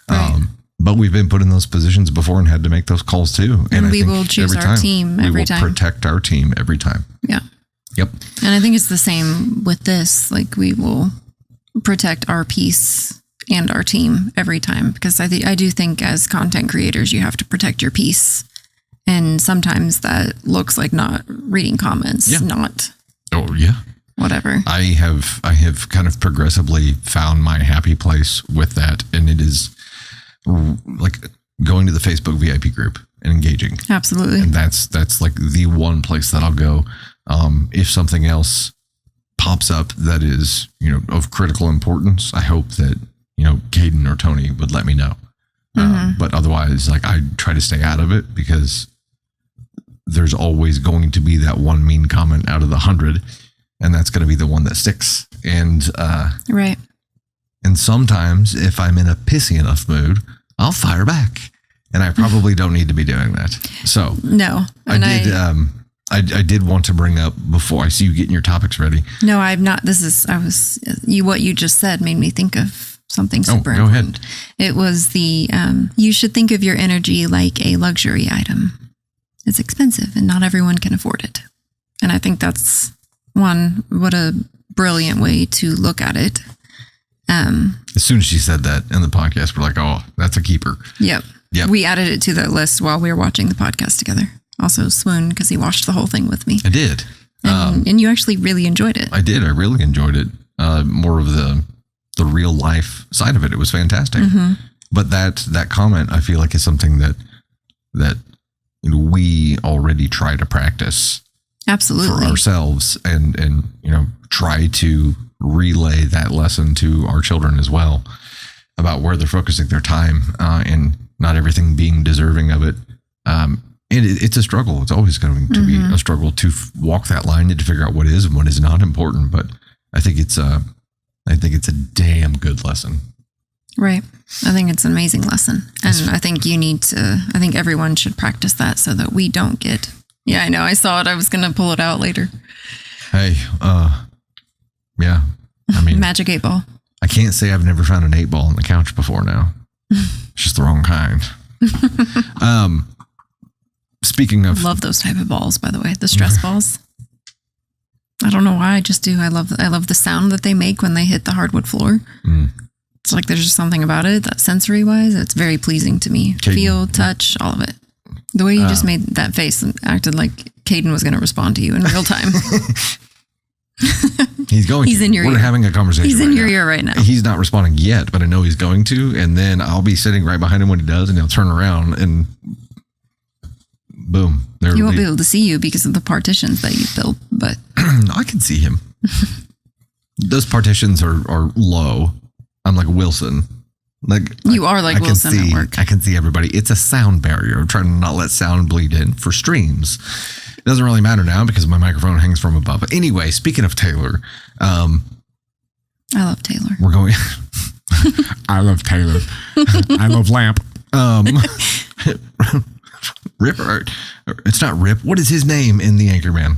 Right. But we've been put in those positions before and had to make those calls too. And we will choose our team every time. We will protect our team every time. Yeah. Yep. And I think it's the same with this. Like, we will protect our peace and our team every time, because I do think as content creators, you have to protect your peace. And sometimes that looks like not reading comments, whatever. I have kind of progressively found my happy place with that. And it is like going to the Facebook VIP group and engaging. Absolutely. And that's like the one place that I'll go. If something else pops up that is, of critical importance, I hope that, Caden or Tony would let me know. But otherwise, like, I try to stay out of it, because there's always going to be that one mean comment out of the 100, and that's going to be the one that sticks. And, right. And sometimes if I'm in a pissy enough mood, I'll fire back, and I probably don't need to be doing that. So no, and I did want to bring up, before I see you getting your topics ready. No, I'm not. What you just said made me think of something super important. Go ahead. It was you should think of your energy like a luxury item. It's expensive and not everyone can afford it. And I think that's what a brilliant way to look at it. As soon as she said that in the podcast, we're like, oh, that's a keeper. Yep. We added it to the list while we were watching the podcast together. Also swooned because he watched the whole thing with me. I did. And you actually really enjoyed it. I did. I really enjoyed it. More of the real life side of it. It was fantastic. But that comment, I feel like, is something that we already try to practice. Absolutely. For ourselves, and try to relay that lesson to our children as well, about where they're focusing their time, and not everything being deserving of it. And it's a struggle. It's always going to be a struggle to walk that line and to figure out what is and what is not important. But I think it's a damn good lesson. Right. I think it's an amazing lesson. And I think I think everyone should practice that so that we don't get... Yeah, I know. I saw it. I was going to pull it out later. Hey, yeah. I mean... Magic 8-ball. I can't say I've never found an 8-ball on the couch before now. It's just the wrong kind. Speaking of... I love those type of balls, by the way. The stress balls. I don't know why. I just do. I love the sound that they make when they hit the hardwood floor. It's like there's just something about it that sensory-wise, it's very pleasing to me. Caden. Feel, touch, all of it. The way you just made that face and acted like Caden was going to respond to you in real time. He's going He's to. in your We're ear. having a conversation. He's in your ear right now. He's not responding yet, but I know he's going to. And then I'll be sitting right behind him when he does, and he'll turn around and boom. There He won't be able to see you because of the partitions that you built, but I can see him. Those partitions are low. I'm like Wilson. Like you are like Wilson see, at work. I can see everybody. It's a sound barrier. I'm trying to not let sound bleed in for streams. It doesn't really matter now because my microphone hangs from above. But anyway, speaking of Taylor, I love Taylor. we're going. I love Taylor. I love Lamp. Rip. It's not Rip. What is his name in the Anchorman?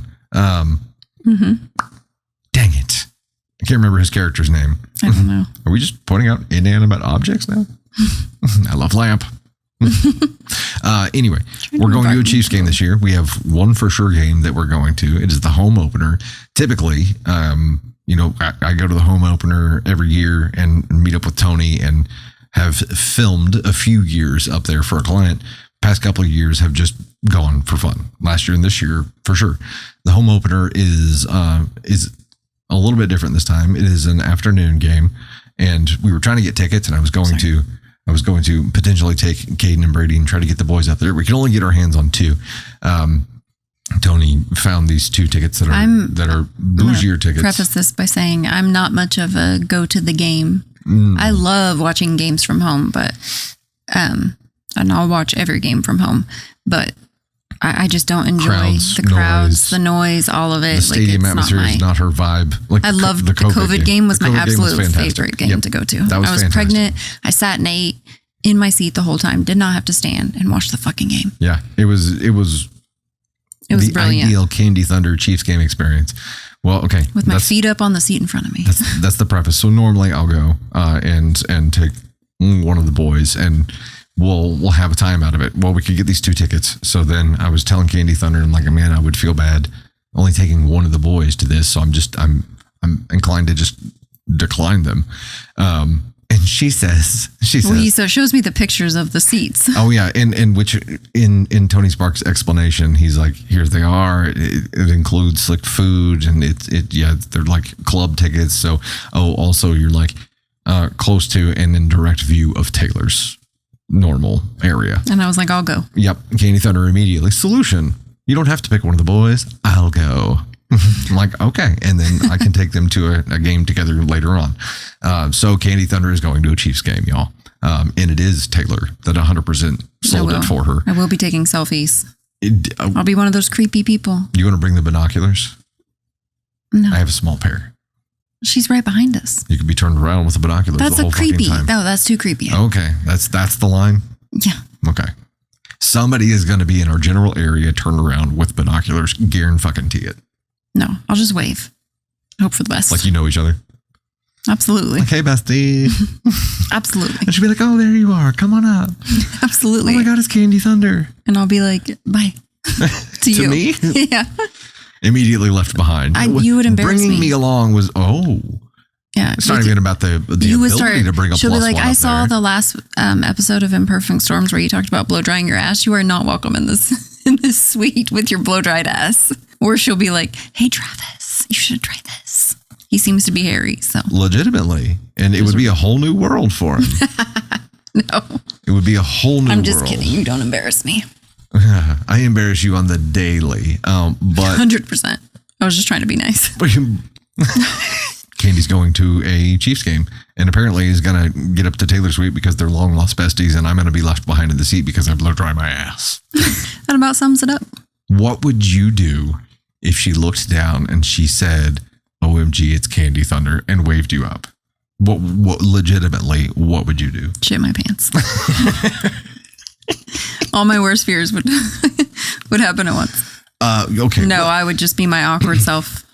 Dang it. I can't remember his character's name. I don't know. Are we just pointing out inanimate objects now? I love Lamp. Anyway, we're going to a Chiefs game this year. We have one for sure game that we're going to. It is the home opener. Typically, I go to the home opener every year and meet up with Tony and have filmed a few years up there for a client. Past couple of years have just gone for fun. Last year and this year, for sure. The home opener is a little bit different this time. It is an afternoon game, and we were trying to get tickets, and I was going to potentially take Caden and Brady and try to get the boys out there. We can only get our hands on 2. Tony found these 2 tickets that are bougier tickets. Preface this by saying I'm not much of a go to the game. I love watching games from home, but and I'll watch every game from home, but I just don't enjoy the crowds, the noise, all of it. The stadium atmosphere is not her vibe. Like I loved the COVID game was my absolute favorite game to go to. I was pregnant. I sat and ate in my seat the whole time. Did not have to stand and watch the fucking game. Yeah, it was the brilliant. Ideal Candy Thunder Chiefs game experience. Well, okay, with my feet up on the seat in front of me. That's the preface. So normally I'll go and take one of the boys and we'll have a time out of it. Well, we could get these 2 tickets. So then I was telling Candy Thunder, and like, man, I would feel bad only taking one of the boys to this. So I'm inclined to just decline them. And she says, so it shows me the pictures of the seats. Oh yeah. And which in Tony Sparks' explanation, he's like, here they are. It includes slick food and they're like club tickets. So, also you're like, close to and in direct view of Taylor's normal area. And I was like, I'll go. Yep. Candy Thunder immediately. Solution. You don't have to pick one of the boys. I'll go. I'm like, okay. And then I can take them to a game together later on. So Candy Thunder is going to a Chiefs game, y'all. And it is Taylor that 100% sold it for her. I will be taking selfies. I'll be one of those creepy people. You want to bring the binoculars? No. I have a small pair. She's right behind us. You could be turned around with the binoculars that's the whole creepy. fucking time. No, that's too creepy. Okay. That's the line? Yeah. Okay. Somebody is going to be in our general area turned around with binoculars. Guarantee it. No, I'll just wave. Hope for the best. Like you know each other? Absolutely. Like, hey, bestie. Absolutely. And she'll be like, oh, there you are. Come on up. Absolutely. Oh my God, it's Candy Thunder. And I'll be like, bye. To you. Me? Yeah. Immediately left behind. You would embarrass Bringing me along was, yeah. It's not even about the ability to bring up. She'll be like, I saw the last episode of Imperfect Storms where you talked about blow drying your ass. You are not welcome in this suite with your blow dried ass. Or she'll be like, hey, Travis, you should try this. He seems to be hairy, so. Legitimately. And it would be a whole new world for him. No. It would be a whole new world. I'm just kidding. You don't embarrass me. I embarrass you on the daily. But 100%. I was just trying to be nice. Candy's going to a Chiefs game and apparently is going to get up to Taylor's suite because they're long lost besties and I'm going to be left behind in the seat because I blow dry my ass. That about sums it up. What would you do if she looked down and she said, OMG, it's Candy Thunder and waved you up? What legitimately, what would you do? Shit my pants. All my worst fears would happen at once. Okay. No, I would just be my awkward self.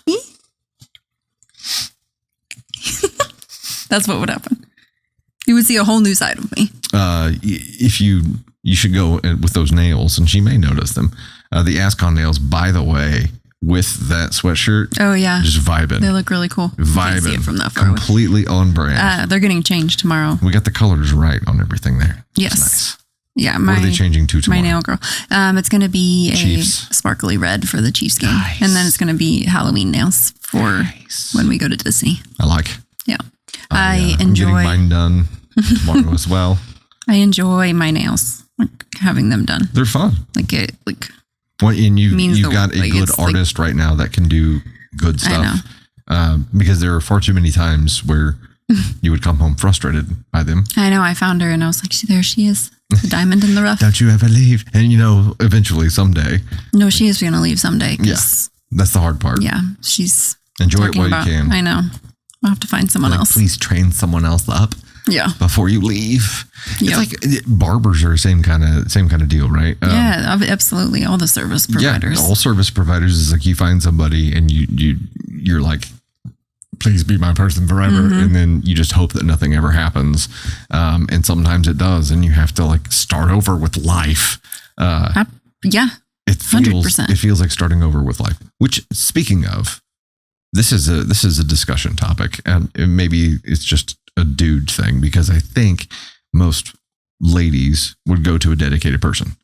That's what would happen. You would see a whole new side of me. If you should go with those nails, and she may notice them. The Ascon nails, by the way, with that sweatshirt. Oh yeah, just vibing. They look really cool. Vibing see it from that far completely away. On brand. They're getting changed tomorrow. We got the colors right on everything there. Yes. Nice. Yeah, what are they changing to tomorrow? My nail girl. It's going to be Chiefs. a sparkly red for the Chiefs game. Nice. And then it's going to be Halloween nails for when we go to Disney. I like. Yeah. I'm getting mine done tomorrow as well. I enjoy my nails, like having them done. They're fun. Well, and you've got a good artist right now that can do good stuff. I know. Because there are far too many times where you would come home frustrated by them. I know. I found her and I was like, there she is. The diamond in the rough. Don't you ever leave. And eventually someday. No, she is going to leave someday. Yeah. That's the hard part. Yeah. She's enjoy it while you can. I know. I'll have to find someone else. Please train someone else up. Yeah. Before you leave. It's like barbers are the same kind of deal, right? Yeah, absolutely. All the service providers. Yeah, all service providers is like you find somebody and you're like, please be my person forever. Mm-hmm. And then you just hope that nothing ever happens. And sometimes it does. And you have to like start over with life. Yeah. It feels 100%. It feels like starting over with life, which speaking of, this is a discussion topic, and maybe it's just a dude thing because I think most ladies would go to a dedicated person,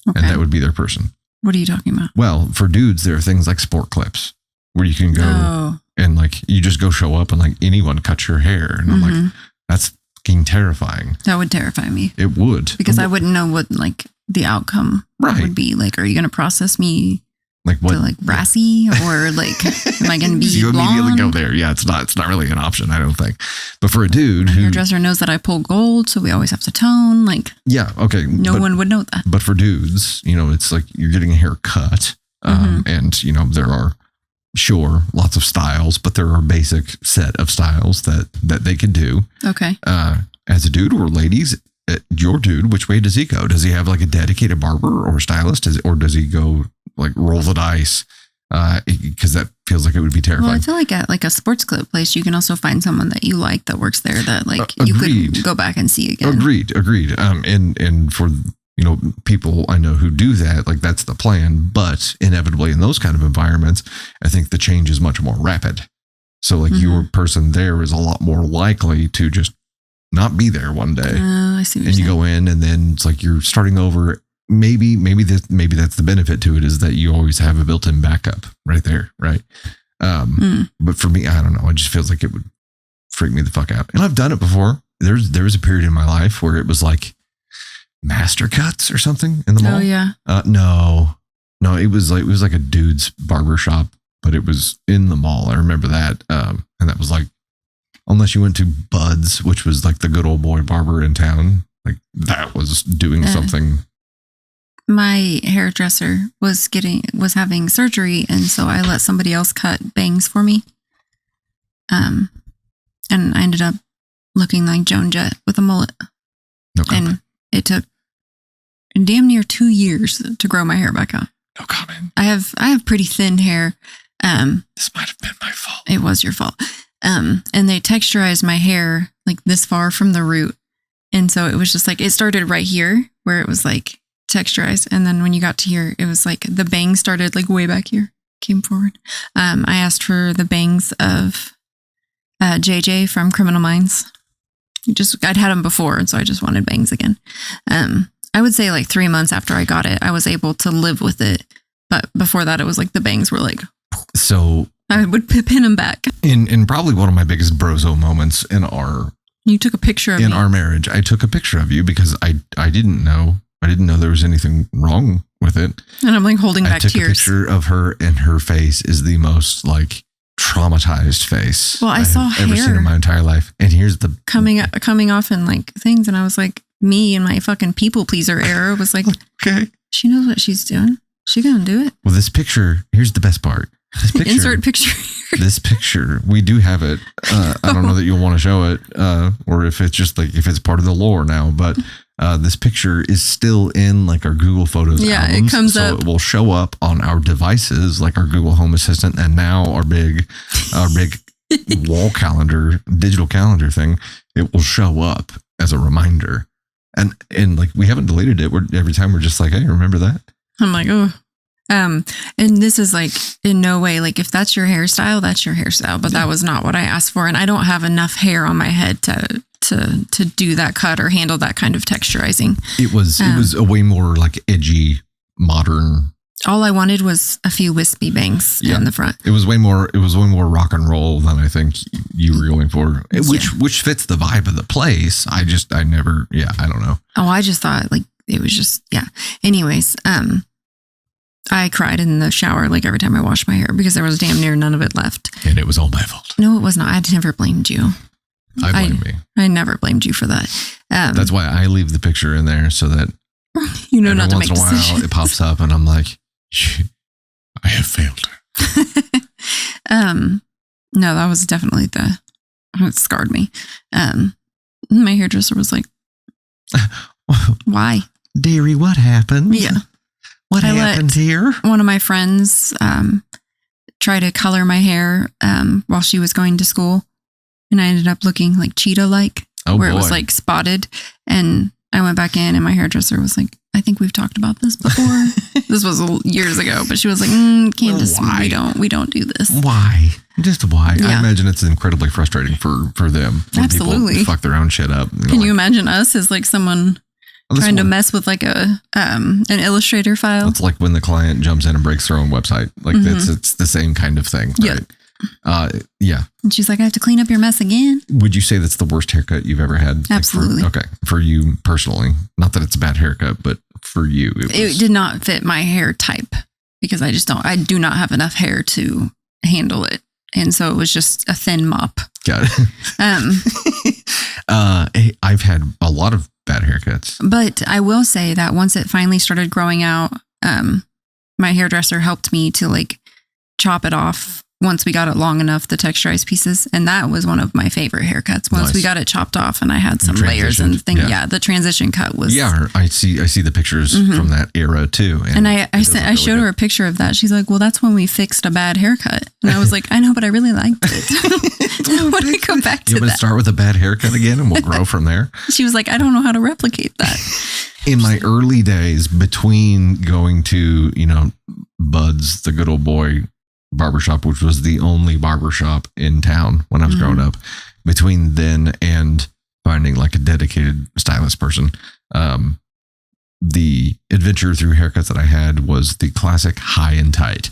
and that would be their person. What are you talking about? Well, for dudes, there are things like sport clips where you can go and like you just go show up and like anyone cut your hair, and I'm like, that's fucking terrifying. That would terrify me. It would because I wouldn't know what like the outcome would be. Like, are you going to process me? Like what? To like brassy or like am I going to be you blonde? Immediately go there. Yeah, it's not really an option, I don't think. But for a dude, my hairdresser knows that I pull gold, so we always have to tone. Like, yeah, okay, no one would know that. But for dudes, it's like you're getting a haircut, and there are lots of styles, but there are a basic set of styles that they can do. Okay. As a dude or ladies. Your dude, which way does he go? Does he have like a dedicated barber or stylist, or does he go like roll the dice? Because that feels like it would be terrifying. Well, I feel like at like a sports clip place, you can also find someone that you like that works there that like you could go back and see again. Agreed. And for people I know who do that, like that's the plan. But inevitably in those kind of environments, I think the change is much more rapid. So like your person there is a lot more likely to just not be there one day. I see what and you're you saying. go in and then it's like you're starting over. Maybe that's the benefit to it is that you always have a built-in backup right there. Right. But for me, I don't know. It just feels like it would freak me the fuck out. And I've done it before. There was a period in my life where it was like master cuts or something in the mall. Oh yeah. No, it was like a dude's barber shop, but it was in the mall. I remember that. And that was like, unless you went to Bud's, which was like the good old boy barber in town, like that was doing something. My hairdresser was having surgery, and so I let somebody else cut bangs for me. And I ended up looking like Joan Jett with a mullet. No comment. And it took damn near 2 years to grow my hair back out. No comment. I have pretty thin hair. This might have been my fault. It was your fault. And they texturized my hair like this far from the root. And so it was just like, it started right here where it was like texturized. And then when you got to here, it was like the bangs started like way back here, came forward. I asked for the bangs of JJ from Criminal Minds. I'd had them before. And so I just wanted bangs again. I would say like 3 months after I got it, I was able to live with it. But before that, it was like the bangs were like, so I would pin them back. In probably one of my biggest brozo moments in our... You took a picture of me. In our marriage, I took a picture of you because I didn't know. I didn't know there was anything wrong with it. And I'm like holding back tears. I took a picture of her and her face is the most like traumatized face I saw hair ever seen in my entire life. And here's the... Coming off in like things. And I was like, me and my fucking people pleaser era was like, okay. She knows what she's doing. She gonna do it. Well, this picture, here's the best part. This picture, insert picture. This picture, we do have it. I don't know that you'll want to show it, or if it's just like if it's part of the lore now. But this picture is still in like our Google Photos. Yeah, albums, it comes so up. It will show up on our devices, like our Google Home Assistant, and now our big wall calendar, digital calendar thing. It will show up as a reminder, and like we haven't deleted it. Every time we're just like, hey, remember that? I'm like, oh. And this is like in no way, like if that's your hairstyle, that's your hairstyle, but that was not what I asked for. And I don't have enough hair on my head to to do that cut or handle that kind of texturizing. It was a way more like edgy, modern. All I wanted was a few wispy bangs in the front. It was way more rock and roll than I think you were going for, which fits the vibe of the place. I don't know. Oh, I just thought like it was just, yeah. Anyways, I cried in the shower like every time I washed my hair because there was damn near none of it left. And it was all my fault. No, it was not. I never blamed you. I blame me. I never blamed you for that. That's why I leave the picture in there so that you know not to make decisions. Once in a while it pops up and I'm like, I have failed her. No, that was definitely it scarred me. My hairdresser was like, why? Dearie, what happened? Yeah. What happened here? One of my friends try to color my hair while she was going to school. And I ended up looking like cheetah-like, where it was like spotted. And I went back in and my hairdresser was like, I think we've talked about this before. This was years ago, but she was like, Candace, we don't do this. Why? Just why? Yeah. I imagine it's incredibly frustrating for them. When Absolutely. People fuck their own shit up. Can you imagine us as like someone trying to mess with like an Illustrator file? It's like when the client jumps in and breaks their own website. Like it's the same kind of thing. Yeah. Right? Yeah. And she's like, I have to clean up your mess again. Would you say that's the worst haircut you've ever had? Absolutely. For you personally. Not that it's a bad haircut, but for you. It did not fit my hair type because I do not have enough hair to handle it. And so it was just a thin mop. Got it. I've had a lot of bad haircuts. But I will say that once it finally started growing out, my hairdresser helped me to like chop it off once we got it long enough, the texturized pieces. And that was one of my favorite haircuts. Once we got it chopped off and I had some layers and things. Yeah, the transition cut was. Yeah, I see the pictures from that era too. And I showed her a picture of that. She's like, well, that's when we fixed a bad haircut. And I was like, I know, but I really liked it. I want to go back to that. You want to start with a bad haircut again and we'll grow from there? She was like, I don't know how to replicate that. In my early days, between going to, Bud's, the good old boy barbershop, which was the only barbershop in town when I was growing up, between then and finding like a dedicated stylist person, the adventure through haircuts that I had was the classic high and tight.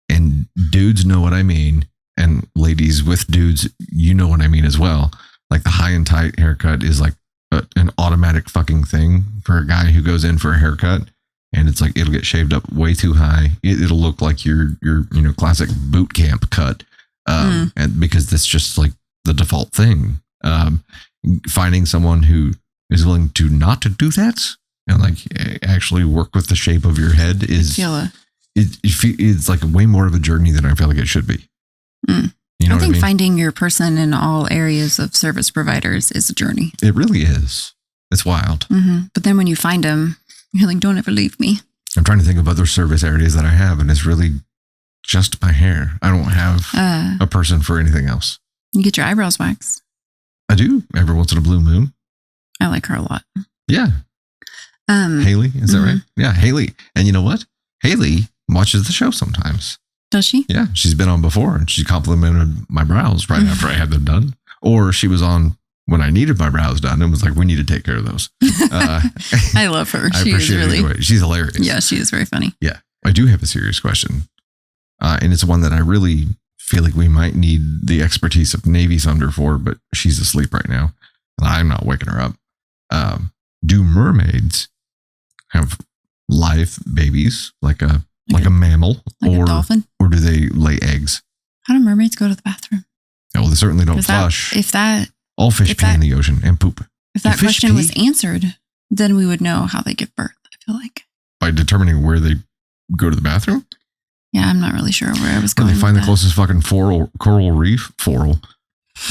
And dudes know what I mean. And ladies with dudes, you know what I mean as well. Like the high and tight haircut is like an automatic fucking thing for a guy who goes in for a haircut. And it's like, it'll get shaved up way too high. It'll look like your classic boot camp cut. And because that's just like the default thing. Finding someone who is willing to not to do that and like actually work with the shape of your head is, it's like way more of a journey than I feel like it should be. You know I think what I mean? Finding your person in all areas of service providers is a journey. It really is. It's wild. But then when you find them, you're like, don't ever leave me. I'm trying to think of other service areas that I have, and it's really just my hair. I don't have a person for anything else. You get your eyebrows waxed. I do every once in a blue moon. I like her a lot. Yeah. Haley, is that right? Yeah, Haley. And you know what? Haley watches the show sometimes. Does she? Yeah, she's been on before, and she complimented my brows right after I had them done. Or she was on when I needed my brows done and was like, we need to take care of those. I love her. She is really, anyway. She's hilarious. Yeah, she is very funny. Yeah. I do have a serious question. And it's one that I really feel like we might need the expertise of Navy Thunder for, but she's asleep right now. And I'm not waking her up. Do mermaids have live babies like a mammal like a dolphin? Or do they lay eggs? How do mermaids go to the bathroom? Well, they certainly don't flush. All fish pee in the ocean and poop. If that question was answered, then we would know how they give birth, I feel like. By determining where they go to the bathroom? Yeah, I'm not really sure where I was going. They find the closest fucking coral reef.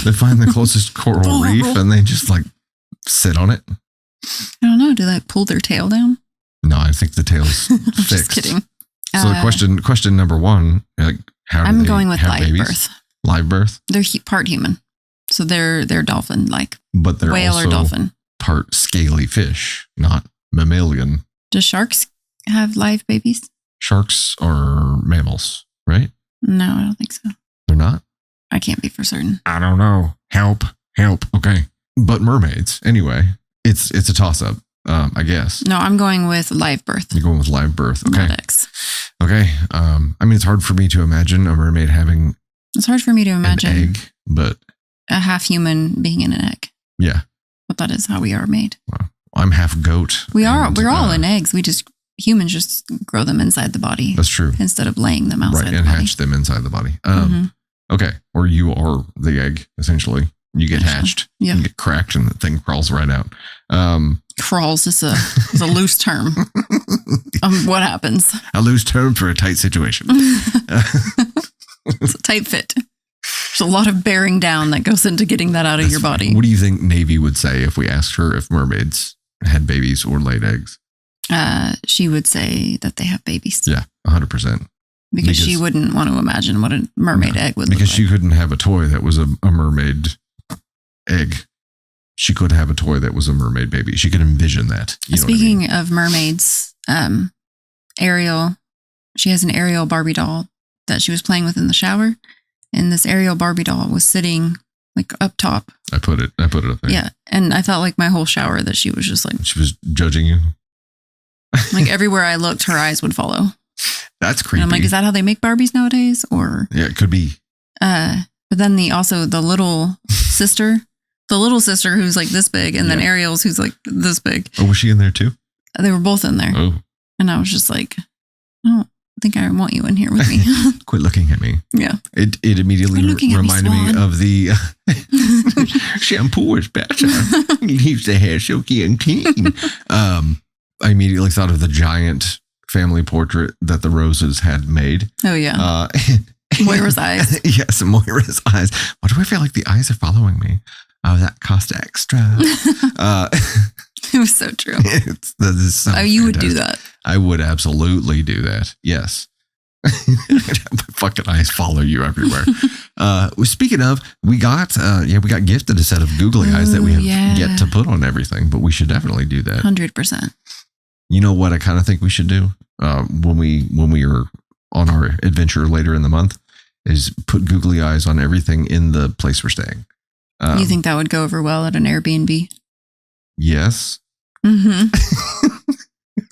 They find the closest coral reef and they just like sit on it. I don't know. Do they pull their tail down? No, I think the tail's fixed. Just kidding. So the question number one, like I'm going with live babies? Birth. Live birth? They're part human. So they're dolphin like. But they're whale also or dolphin. Part scaly fish, not mammalian. Do sharks have live babies? Sharks are mammals, right? No, I don't think so. They're not? I can't be for certain. I don't know. Help. Okay. But mermaids, anyway, it's a toss up, I guess. No, I'm going with live birth. You're going with live birth. Okay. Not eggs. Okay. I mean, it's hard for me to imagine a mermaid having It's hard for me to imagine an egg, but a half human being in an egg. yeah. But that is how we are made. Well, I'm half goat. We're all in eggs. Humans just grow them inside the body. That's true. Instead of laying them outside the and body. hatch them inside the body. Mhm. Okay. Or you are the egg, essentially. You get hatched. Yeah. You get cracked and the thing crawls right out. Crawls is a loose term. What happens? A loose term for a tight situation. It's a tight fit. There's a lot of bearing down that goes into getting that out of your body. What do you think Navy would say if we asked her if mermaids had babies or laid eggs? She would say that they have babies. Yeah, 100%. Because she wouldn't want to imagine what a mermaid egg would look like. Because she couldn't have a toy that was a mermaid egg. She could have a toy that was a mermaid baby. She could envision that. You know Speaking what I mean? of mermaids, Ariel, she has an Ariel Barbie doll that she was playing with in the shower. And this Ariel Barbie doll was sitting like up top. I put it up there. Yeah. And I felt like my whole shower that she was just like, She was judging you. like everywhere I looked, her eyes would follow. That's creepy. And I'm like, is that how they make Barbies nowadays? Or yeah, it could be. but then the little sister, who's like this big, and then Ariel's who's like this big. Oh, was she in there too? They were both in there. Oh. And I was just like, I don't think I want you in here with me. Quit looking at me. Yeah. It immediately reminded me of the shampoo is better. Leaves the hair silky and clean. I immediately thought of the giant family portrait that the Roses had made. Oh, yeah. Moira's eyes. Yes, Moira's eyes. Why do I feel like the eyes are following me? Oh, that cost extra. It was so true. That is so you would do that. I would absolutely do that. Yes. My fucking eyes follow you everywhere. Speaking of, we got gifted a set of googly eyes that we have yet to put on everything, but we should definitely do that. 100%. You know what I kind of think we should do when we are on our adventure later in the month is put googly eyes on everything in the place we're staying. You think that would go over well at an Airbnb? Yes. Mm-hmm.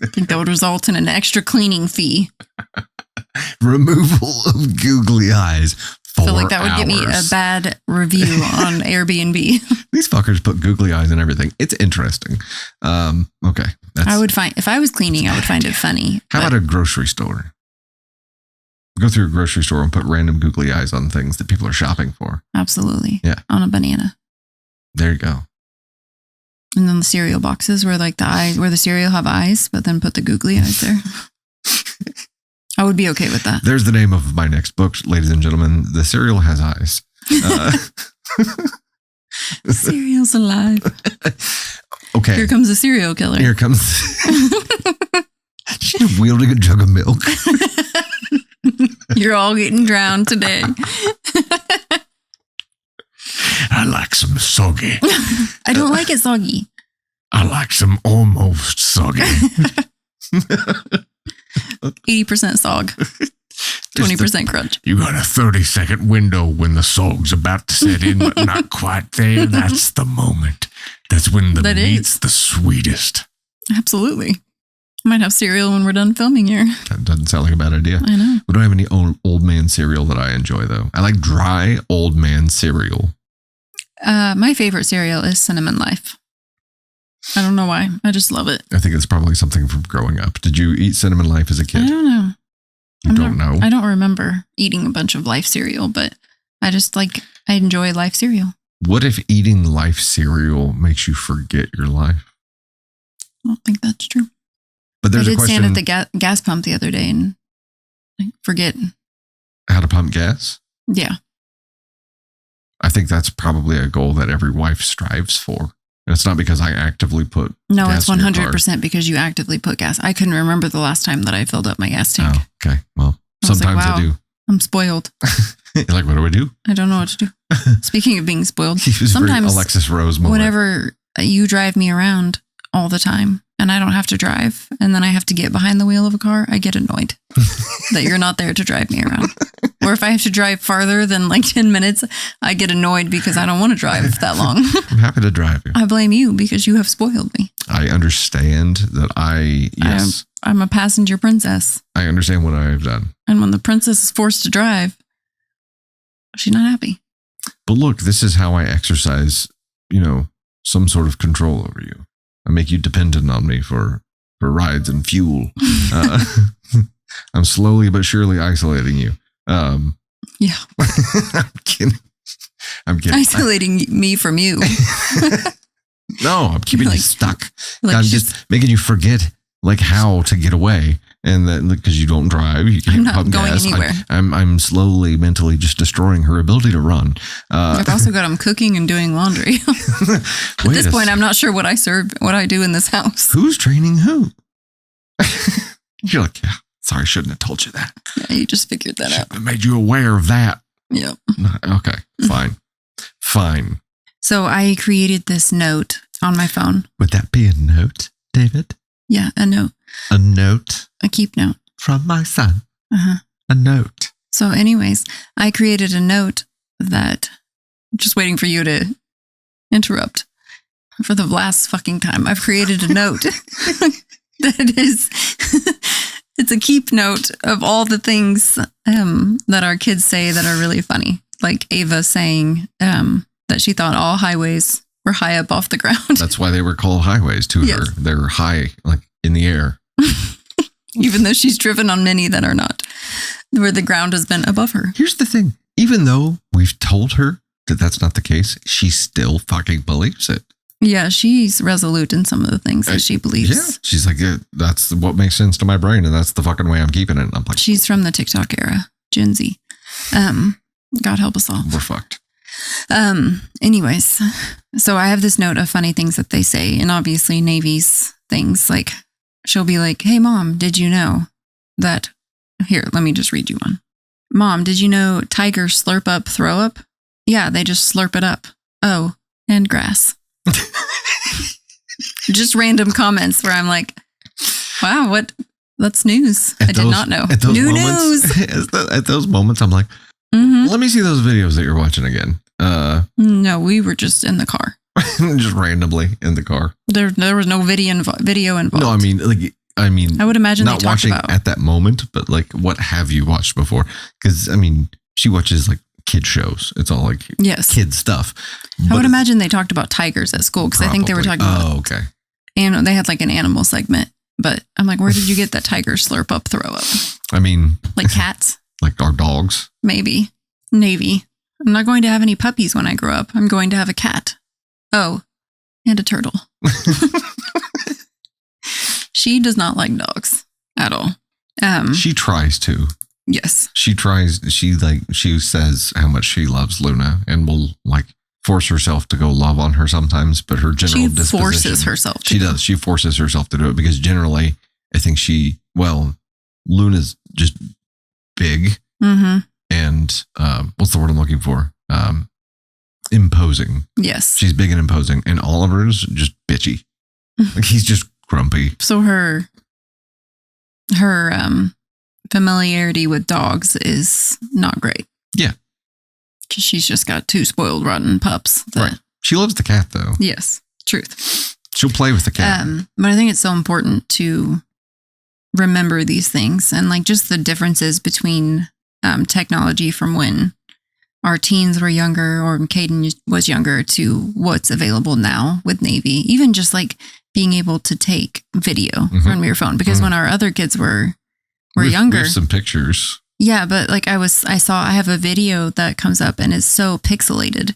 I think that would result in an extra cleaning fee. Removal of googly eyes. I feel like that would give me a bad review on Airbnb. These fuckers put googly eyes in everything. It's interesting. Okay. If I was cleaning, I would find it funny. How about a grocery store? Go through a grocery store and put random googly eyes on things that people are shopping for. Absolutely. Yeah. On a banana. There you go. And then the cereal boxes where the cereal have eyes, but then put the googly eyes there. I would be okay with that. There's the name of my next book, ladies and gentlemen. The cereal has eyes. Cereal's alive. Okay. Here comes a serial killer. Here comes. She's wielding a jug of milk. You're all getting drowned today. I like some soggy. I don't like it soggy. I like some almost soggy. 80% sog. 20% crunch. You got a 30-second window when the sog's about to set in, but not quite there. That's the moment. That's when the meat's the sweetest. Absolutely. I might have cereal when we're done filming here. That doesn't sound like a bad idea. I know. We don't have any old man cereal that I enjoy, though. I like dry old man cereal. My favorite cereal is Cinnamon Life. I don't know why. I just love it. I think it's probably something from growing up. Did you eat Cinnamon Life as a kid? I don't know. You don't know? I don't remember eating a bunch of Life cereal, but I enjoy Life cereal. What if eating Life cereal makes you forget your life? I don't think that's true. But there's I did stand at the gas pump the other day and forget how to pump gas. Yeah. I think that's probably a goal that every wife strives for. And it's not because I actively put No, gas it's 100% because you actively put gas. I couldn't remember the last time that I filled up my gas tank. Oh, okay. Well, sometimes I do. I'm spoiled. Like, what do I do? I don't know what to do. Speaking of being spoiled, sometimes Alexis Rose moment. Whenever you drive me around all the time and I don't have to drive and then I have to get behind the wheel of a car, I get annoyed that you're not there to drive me around. Or if I have to drive farther than like 10 minutes, I get annoyed because I don't want to drive that long. I'm happy to drive you. I blame you because you have spoiled me. I understand that I'm a passenger princess. I understand what I have done. And when the princess is forced to drive, she's not happy. But look, this is how I exercise, some sort of control over you. I make you dependent on me for rides and fuel. I'm slowly but surely isolating you. Yeah. I'm kidding. Isolating me from you. No, I'm keeping you stuck. I'm just just making you forget how to get away. And then because you don't drive, you can't I'm not going anywhere. I'm slowly mentally just destroying her ability to run. I've also got him cooking and doing laundry. At this point, I'm not sure what I do in this house. Who's training who? You're like, yeah, sorry, I shouldn't have told you that. Yeah, you just figured that out. I made you aware of that. Yeah. Okay, fine. So I created this note on my phone. Would that be a note, David? Yeah, a note. A note? A keep note. From my son. Uh-huh. A note. So anyways, I created a note that, just waiting for you to interrupt for the last fucking time. I've created a note that is, it's a keep note of all the things that our kids say that are really funny. Like Ava saying that she thought all highways were high up off the ground. That's why they were called highways to her. They're high, like in the air. Even though she's driven on many that are not, where the ground has been above her. Here's the thing. Even though we've told her that that's not the case, she still fucking believes it. Yeah, she's resolute in some of the things that she believes. Yeah, she's like, yeah, that's what makes sense to my brain, and that's the fucking way I'm keeping it. And I'm like, she's from the TikTok era, Gen Z. God help us all. We're fucked. Anyways, so I have this note of funny things that they say, and obviously Navy's things. Like, she'll be like, "Hey, Mom, did you know that?" Here, let me just read you one. "Mom, did you know tigers slurp up throw up? Yeah, they just slurp it up. Oh, and grass." Just random comments where I'm like, wow, that's news. I did not know. News. At those moments, I'm like, let me see those videos that you're watching again. No, we were just in the car. Just randomly in the car. There was no video involved. No, I mean, I would imagine not they talked watching about at that moment, but like, what have you watched before? Because she watches like kid shows. It's all like kid stuff. I would imagine they talked about tigers at school because I think they were talking about. Oh, okay. And they had like an animal segment, but I'm like, where did you get that tiger slurp up throw up? Like cats, like our dogs, maybe. Navy. I'm not going to have any puppies when I grow up. I'm going to have a cat. Oh, and a turtle. She does not like dogs at all. She tries to. Yes. She tries. She says how much she loves Luna and will like force herself to go love on her sometimes, but her general disposition. She forces herself. She does. She forces herself to do it because generally I think Luna's just big. Mm-hmm. And what's the word I'm looking for? Imposing. Yes. She's big and imposing. And Oliver's just bitchy. Like he's just grumpy. So her familiarity with dogs is not great. Yeah. Because she's just got two spoiled, rotten pups. Right. She loves the cat, though. Yes. Truth. She'll play with the cat. But I think it's so important to remember these things and like just the differences between technology from when our teens were younger or Caden was younger to what's available now with Navy. Even just like being able to take video from your phone. Because when our other kids were younger. We have some pictures. Yeah, but like I have a video that comes up and it's so pixelated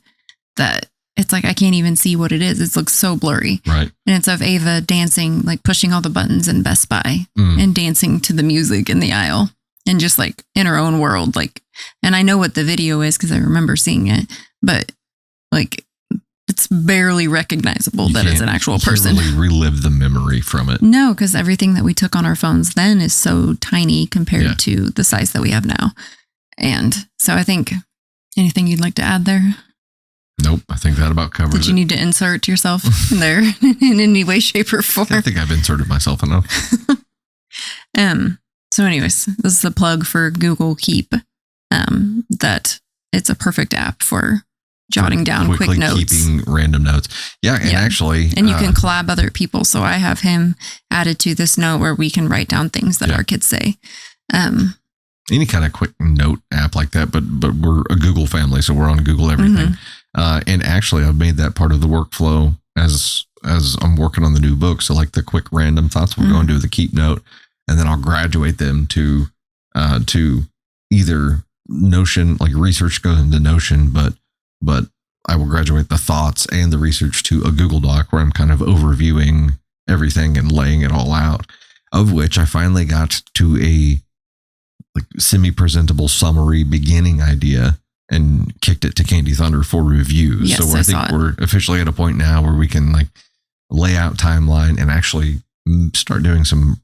that it's like I can't even see what it is. It looks so blurry. Right. And it's of Ava dancing, like pushing all the buttons in Best Buy and dancing to the music in the aisle and just like in her own world. Like, and I know what the video is because I remember seeing it, but like it's barely recognizable that it's an actual person. You can't really relive the memory from it. No, because everything that we took on our phones then is so tiny compared to the size that we have now. And so I think, anything you'd like to add there? Nope, I think that about covers it. Did you need to insert yourself in there in any way, shape, or form? I think I've inserted myself enough. So anyways, this is a plug for Google Keep. that it's a perfect app for jotting down quick quickly notes. keeping random notes. Yeah, and actually... And you can collab other people. So I have him added to this note where we can write down things that our kids say. Any kind of quick note app like that, but we're a Google family, so we're on Google everything. And actually, I've made that part of the workflow as I'm working on the new book. So like the quick random thoughts, we'll go and do the keep note, and then I'll graduate them to either Notion, like research goes into Notion, but I will graduate the thoughts and the research to a Google Doc where I'm kind of overviewing everything and laying it all out, of which I finally got to a like semi-presentable summary beginning idea and kicked it to Candy Thunder for reviews. Yes, so I think we're officially at a point now where we can like lay out timeline and actually start doing some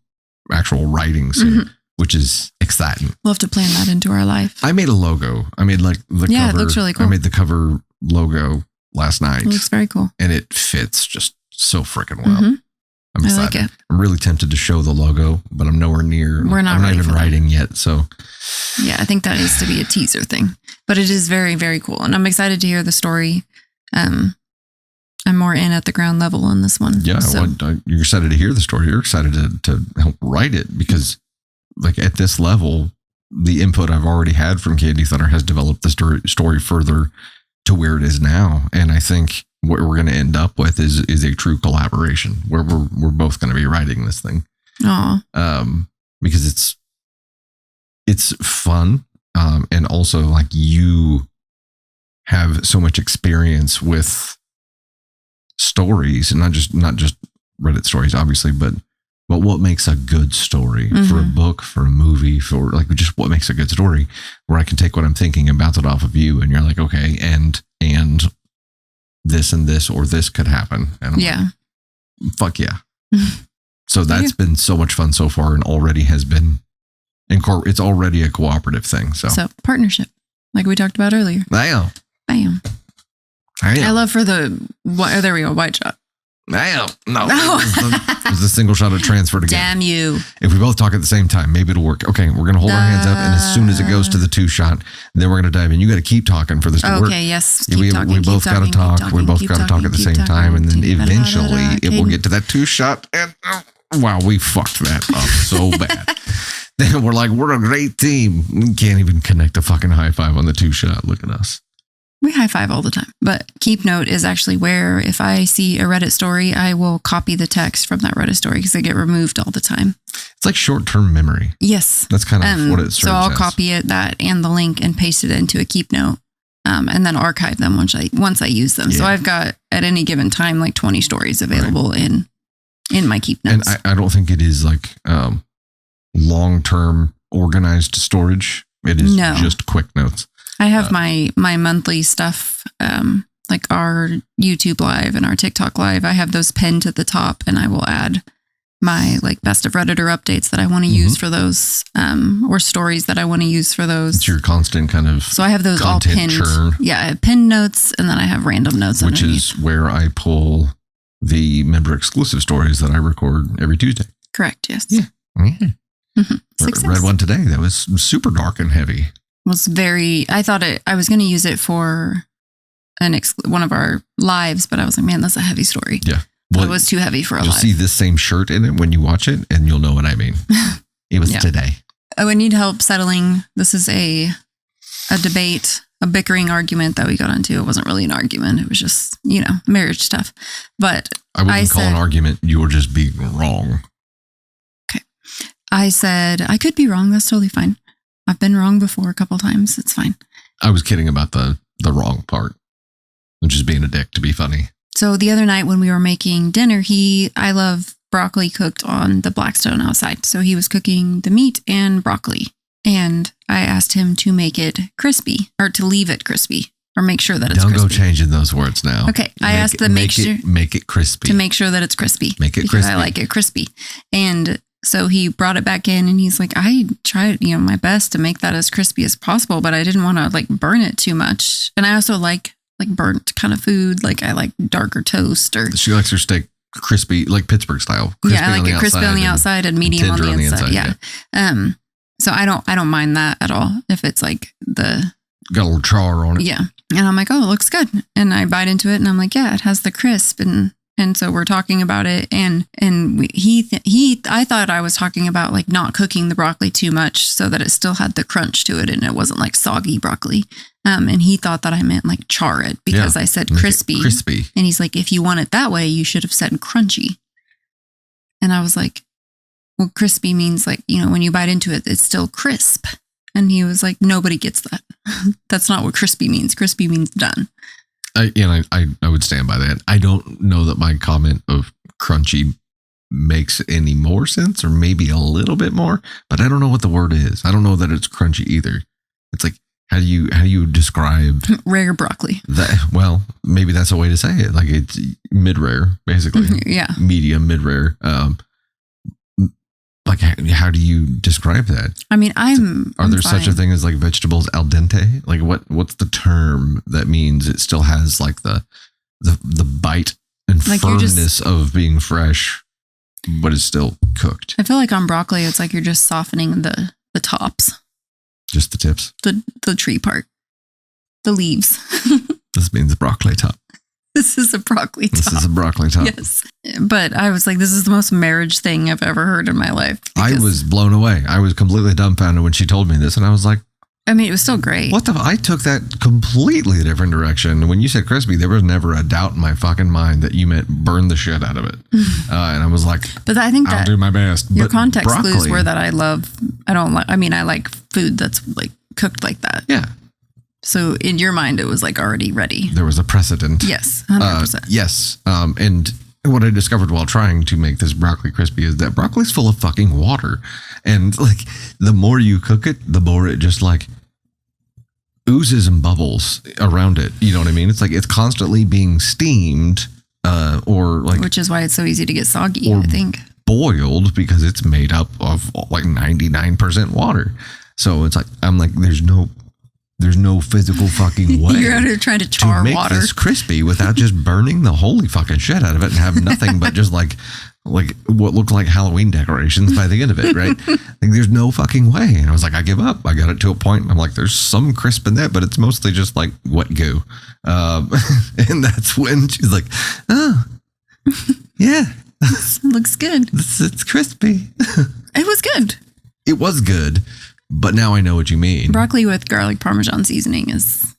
actual writing soon, which is exciting. We'll have to plan that into our life. I made a logo. I made like the cover. It looks really cool. I made the cover logo last night. It looks very cool. And it fits just so freaking well. I'm excited. I like it. I'm really tempted to show the logo, but I'm nowhere near. I'm not even writing yet. So yeah, I think that needs to be a teaser thing, but it is very, very cool. And I'm excited to hear the story. I'm more in at the ground level on this one. Yeah. So. You're excited to hear the story. You're excited to help write it because like at this level, the input I've already had from Candy Thunder has developed the story further to where it is now. And I think what we're going to end up with is a true collaboration where we're both going to be writing this thing. Because it's fun. And also like you have so much experience with stories and not just Reddit stories, obviously, but what makes a good story for a book, for a movie, for like just what makes a good story, where I can take what I'm thinking and bounce it off of you. And you're like, okay, and this and this, or this could happen. And I'm like, fuck yeah. So that's been so much fun so far and already has been it's already a cooperative thing. So partnership, like we talked about earlier. Bam. I love for there we go. White shot. No. It was a single shot of transferred again. Damn you. If we both talk at the same time, maybe it'll work. Okay, we're going to hold our hands up, and as soon as it goes to the 2-shot, then we're going to dive in. You got to keep talking for this to work. Okay, yes. We both got to talk. We both got to talk at the same time, and then eventually it will get to that 2-shot. And wow, we fucked that up so bad. Then we're like, we're a great team. We can't even connect a fucking high five on the 2-shot. Look at us. We high five all the time. But Keep Note is actually where if I see a Reddit story, I will copy the text from that Reddit story because they get removed all the time. It's like short-term memory. Yes. That's kind of what it serves So I'll as. copy that and the link and paste it into a Keep Note and then archive them once I use them. Yeah. So I've got at any given time like 20 stories available in my Keep Notes. And I don't think it is like long-term organized storage. It is just quick notes. I have my monthly stuff, like our YouTube live and our TikTok live. I have those pinned to the top, and I will add my like best of Redditor updates that I want to use for those, or stories that I want to use for those. It's your constant kind of so I have those all pinned. Churn. Yeah, I have pinned notes, and then I have random notes, which is where I pull the member exclusive stories that I record every Tuesday. Correct. Yes. Yeah. Read one today that was super dark and heavy. Was very. I thought I was going to use it for one of our lives, but I was like, man, that's a heavy story. Yeah, well, it was too heavy for a live. You'll see this same shirt in it when you watch it, and you'll know what I mean. It was today. Oh, I need help settling. This is a debate, a bickering argument that we got into. It wasn't really an argument. It was just marriage stuff. But I wouldn't call an argument. You were just being wrong. Okay, I said I could be wrong. That's totally fine. I've been wrong before a couple times. It's fine. I was kidding about the wrong part. I'm just being a dick to be funny. So the other night when we were making dinner, I love broccoli cooked on the Blackstone outside. So he was cooking the meat and broccoli. And I asked him to make it crispy or to leave it crispy or make sure that it's crispy. Don't go changing those words now. Okay. I asked them make it crispy. To make sure that it's crispy. Make it crispy. I like it crispy. And so he brought it back in and he's like, I tried, my best to make that as crispy as possible, but I didn't want to like burn it too much. And I also like burnt kind of food. Like I like darker toast She likes her steak crispy, like Pittsburgh style. I like it crispy on the outside and medium on the inside. Yeah. So I don't mind that at all. If it's like the got a little char on it. Yeah. And I'm like, oh, it looks good. And I bite into it and I'm like, yeah, it has the crisp. And so we're talking about it. And I thought I was talking about like not cooking the broccoli too much so that it still had the crunch to it and it wasn't like soggy broccoli. And he thought that I meant like char it because I said crispy. Crispy. And he's like, if you want it that way, you should have said crunchy. And I was like, well, crispy means like, when you bite into it, it's still crisp. And he was like, nobody gets that. That's not what crispy means. Crispy means done. I would stand by that. I don't know that my comment of crunchy makes any more sense or maybe a little bit more, but I don't know what the word is. I don't know that it's crunchy either. It's like, how do you describe rare broccoli? That, well, maybe that's a way to say it. Like it's mid-rare, basically. Yeah. Medium, mid-rare. Like, how do you describe that? I mean, Are there such a thing as like vegetables al dente? Like what's the term that means it still has like the bite and like firmness of being fresh, but is still cooked? I feel like on broccoli, it's like you're just softening the tops. Just the tips? The tree part. The leaves. This means the broccoli top. This is a broccoli top. This is a broccoli top. Yes. But I was like, this is the most marriage thing I've ever heard in my life. I was blown away. I was completely dumbfounded when she told me this. And I was like, I mean, it was still great. I took that completely different direction. When you said crispy, there was never a doubt in my fucking mind that you meant burn the shit out of it. And I was like, but I think I'll do my best. Your context clues were that I like food that's like cooked like that. Yeah. So in your mind, it was like already ready. There was a precedent. Yes, 100%. Yes. And what I discovered while trying to make this broccoli crispy is that broccoli's full of fucking water. And like the more you cook it, the more it just like oozes and bubbles around it. You know what I mean? It's like it's constantly being steamed or like. Which is why it's so easy to get soggy, I think. Boiled because it's made up of like 99% water. So it's like, I'm like, there's no physical fucking way. You're out here trying to char to make water. This crispy without just burning the holy fucking shit out of it and have nothing but just like what looked like Halloween decorations by the end of it, right? Like there's no fucking way. And I was like, I give up. I got it to a point. I'm like, there's some crisp in that, but it's mostly just like wet goo. And that's when she's like, oh, yeah. Looks good. It's crispy. It was good. It was good. But now I know what you mean. Broccoli with garlic parmesan seasoning is,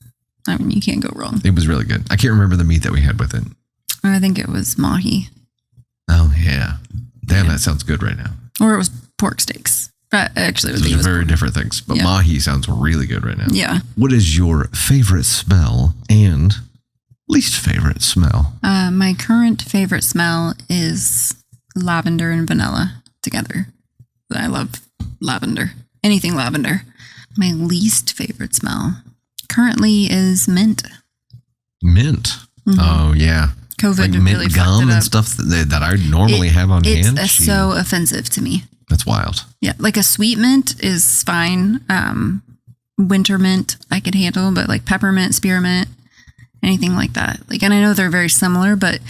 I mean, you can't go wrong. It was really good. I can't remember the meat that we had with it. I think it was mahi. Oh, yeah. Damn, that sounds good right now. Or it was pork steaks. Actually, Those are very different things. But mahi sounds really good right now. Yeah. What is your favorite smell and least favorite smell? My current favorite smell is lavender and vanilla together. I love lavender. Anything lavender. My least favorite smell currently is mint. Mint? Mm-hmm. Oh, yeah. COVID like really mint gum and stuff that I normally have on hand. It's so offensive to me. That's wild. Yeah, like a sweet mint is fine. Winter mint I could handle, but like peppermint, spearmint, anything like that. Like, and I know they're very similar, but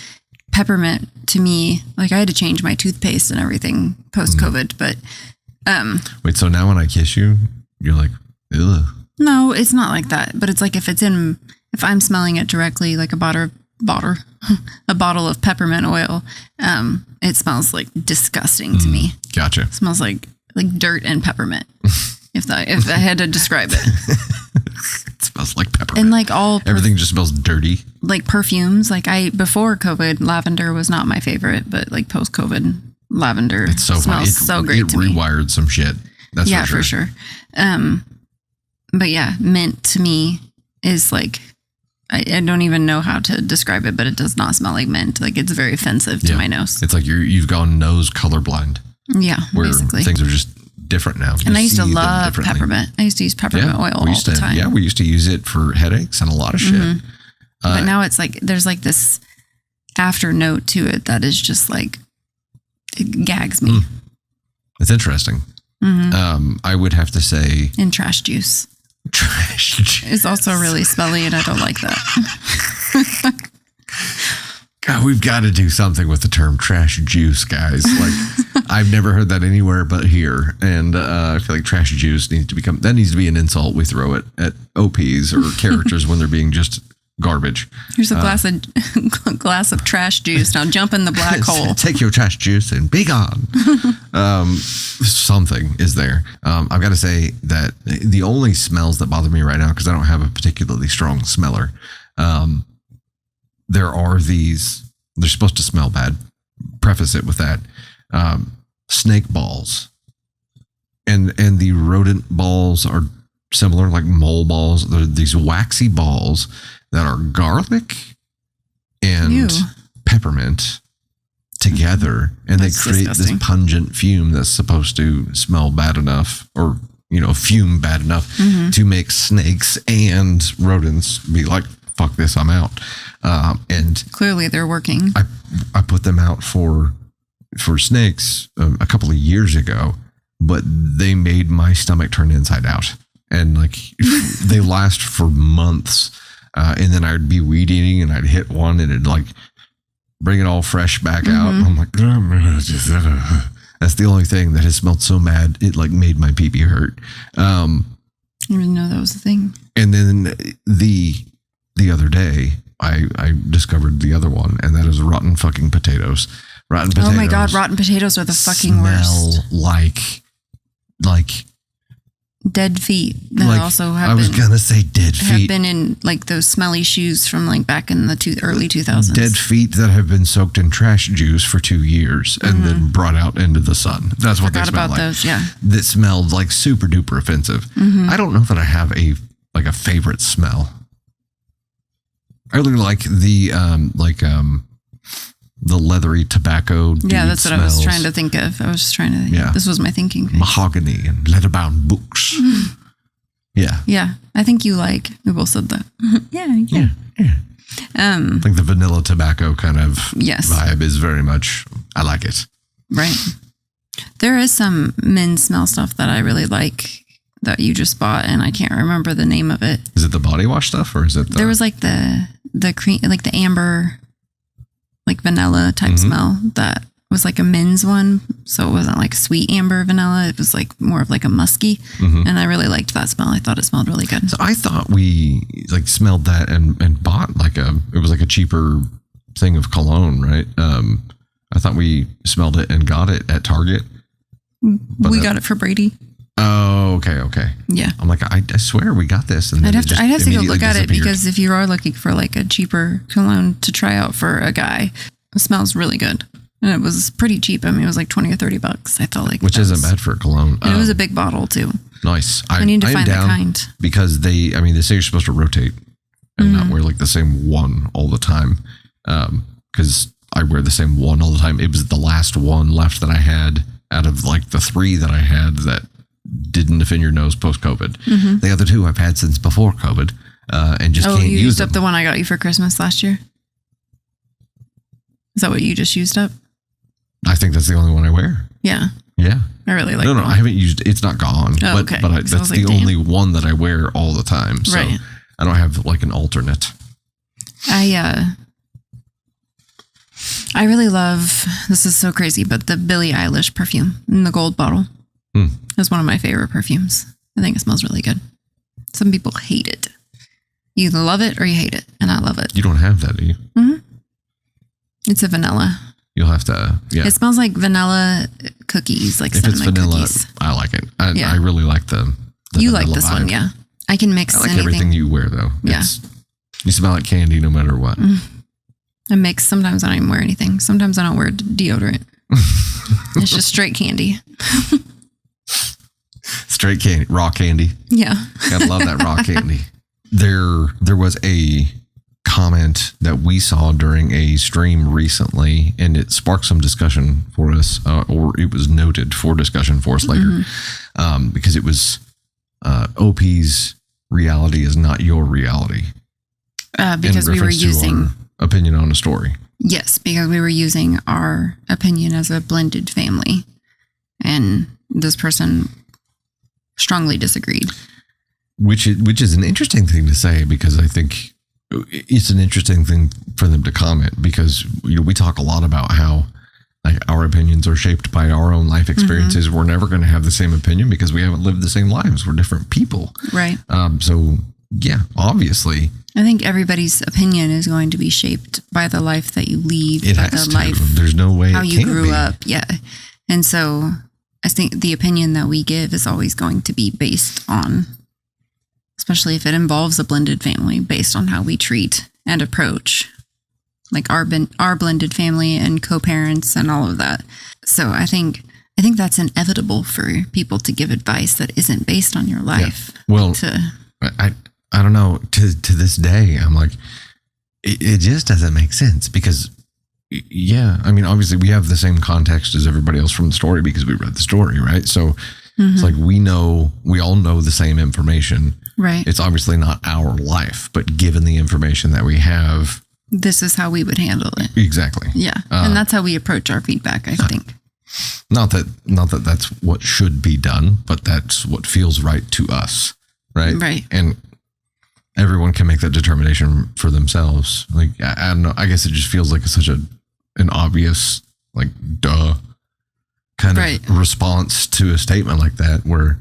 peppermint to me, like I had to change my toothpaste and everything post-COVID, but wait, so now when I kiss you, you're like, ugh. No, it's not like that. But it's like if I'm smelling it directly, like a bottle of peppermint oil, it smells like disgusting to me. Gotcha. It smells like dirt and peppermint. if I had to describe it. It smells like peppermint. And like everything just smells dirty. Like perfumes, like before COVID, lavender was not my favorite, but like post-COVID, lavender smells so great to me. It rewired some shit. That's for sure. But yeah, mint to me is like, I don't even know how to describe it, but it does not smell like mint. Like it's very offensive to my nose. It's like you've gone nose colorblind. Yeah, where basically. Things are just different now. And I used to love peppermint. I used to use peppermint oil all the time. Yeah, we used to use it for headaches and a lot of shit. Mm-hmm. But now it's like, there's like this after note to it that is just like, it gags me. It's interesting. Mm-hmm. I would have to say. And trash juice. Trash juice. It's also really smelly and I don't like that. God, we've got to do something with the term trash juice, guys. Like, I've never heard that anywhere but here. And I feel like trash juice needs to be an insult we throw at OPs or characters when they're being just garbage. Here's a glass of trash juice. Now jump in the black hole. Take your trash juice and be gone. Something is there. I've got to say that the only smells that bother me right now, because I don't have a particularly strong smeller, there are these, they're supposed to smell bad. Preface it with that. Snake balls. And the rodent balls are similar, like mole balls. They're these waxy balls that are garlic and Ew. peppermint together, and That's they create disgusting. this pungent fume that's supposed to smell bad enough, or fume bad enough to make snakes and rodents be like, fuck this, I'm out. And Clearly they're working. I put them out for snakes a couple of years ago, but they made my stomach turn inside out, and like they last for months. And then I'd be weed eating and I'd hit one and it'd like bring it all fresh back out. And I'm like, that's the only thing that has smelled so bad. It like made my pee-pee hurt. I didn't know that was a thing. And then the other day I discovered the other one, and that is rotten fucking potatoes. Rotten potatoes. Oh my God, rotten potatoes are the fucking worst. Like Dead feet that like, also have I was gonna say dead have feet. been in like those smelly shoes from like back in the early 2000s. Dead feet that have been soaked in trash juice for 2 years and then brought out into the sun. That's what they Forgot smell about like. those, yeah. That smelled like super duper offensive. I don't know that I have a favorite smell. I really like the leathery tobacco. Yeah, that's what I was smells. trying to think of. I was just trying to. Yeah. This was my thinking. Mahogany and leather-bound books. Yeah. Yeah, I think you like. We both said that. yeah. Like the vanilla tobacco kind of Yes. vibe is very much, I like it. Right. There is some men's smell stuff that I really like that you just bought, and I can't remember the name of it. Is it the body wash stuff, or is it There was like the cream, like the amber, like vanilla type smell that was like a men's one. So it wasn't like sweet amber vanilla. It was like more of like a musky. And I really liked that smell. I thought it smelled really good. So I thought we like smelled that and bought like it was like a cheaper thing of cologne, right? I thought we smelled it and got it at Target. We got it for Brady. Oh, okay. Yeah. I'm like, I swear we got this. And I'd have to go immediately look at it, disappeared. because if you are looking for like a cheaper cologne to try out for a guy, it smells really good. And it was pretty cheap. I mean, it was like $20 or $30. I felt like, which isn't bad for a cologne. And it was a big bottle too. Nice. I need to find the kind. Because they say you're supposed to rotate and not wear like the same one all the time. Because I wear the same one all the time. It was the last one left that I had out of like the 3 that I had that didn't offend your nose post-COVID. The other 2 I've had since before COVID, and just can't you use used them. up the one I got you for Christmas last year? Is that what you just used up? I think that's the only one I wear. Yeah. Yeah. I really like No, that. I haven't used. It's not gone. Oh, but okay. but So I was that's like, the damn. only one that I wear all the time. So Right. I don't have like an alternate. I really love, this is so crazy, but the Billie Eilish perfume in the gold bottle is one of my favorite perfumes. I think it smells really good. Some people hate it. You either love it or you hate it, and I love it. You don't have that, do you? It's a vanilla. You'll have to. Yeah. It smells like vanilla cookies, like If it's cinnamon vanilla, cookies. I like it. I Yeah. really like the You like vanilla this one, vibe. yeah. I can mix I like anything. everything you wear though. Yeah. You smell like candy no matter what. I mix. Sometimes I don't even wear anything. Sometimes I don't wear deodorant. It's just straight candy. Straight candy, raw candy. Yeah. Gotta love that raw candy. There was a comment that we saw during a stream recently, and it sparked some discussion for us, or it was noted for discussion for us later, because it was OP's reality is not your reality. Because in we were reference to using... our opinion on a story. Yes, because we were using our opinion as a blended family. And this person strongly disagreed. Which is an interesting thing to say, because I think it's an interesting thing for them to comment, because we talk a lot about how Like our opinions are shaped by our own life experiences. We're never going to have the same opinion because we haven't lived the same lives. We're different people. Right. So yeah, obviously. I think everybody's opinion is going to be shaped by the life that you lead. It has to. There's no way how it you can't grew be. up. Yeah. And so I think the opinion that we give is always going to be based on, especially if it involves a blended family, based on how we treat and approach like our blended family and co-parents and all of that. So I think that's inevitable for people to give advice that isn't based on your life. Yeah. Well, I don't know. To this day, I'm like, it just doesn't make sense because, yeah, I mean, obviously we have the same context as everybody else from the story because we read the story, right? So it's like we all know the same information. Right. It's obviously not our life, but given the information that we have, this is how we would handle it. Exactly. Yeah. And that's how we approach our feedback, I think. Not that that's what should be done, but that's what feels right to us. Right. Right. And everyone can make that determination for themselves. Like, I don't know. I guess it just feels like such an obvious, like, duh kind of response to a statement like that where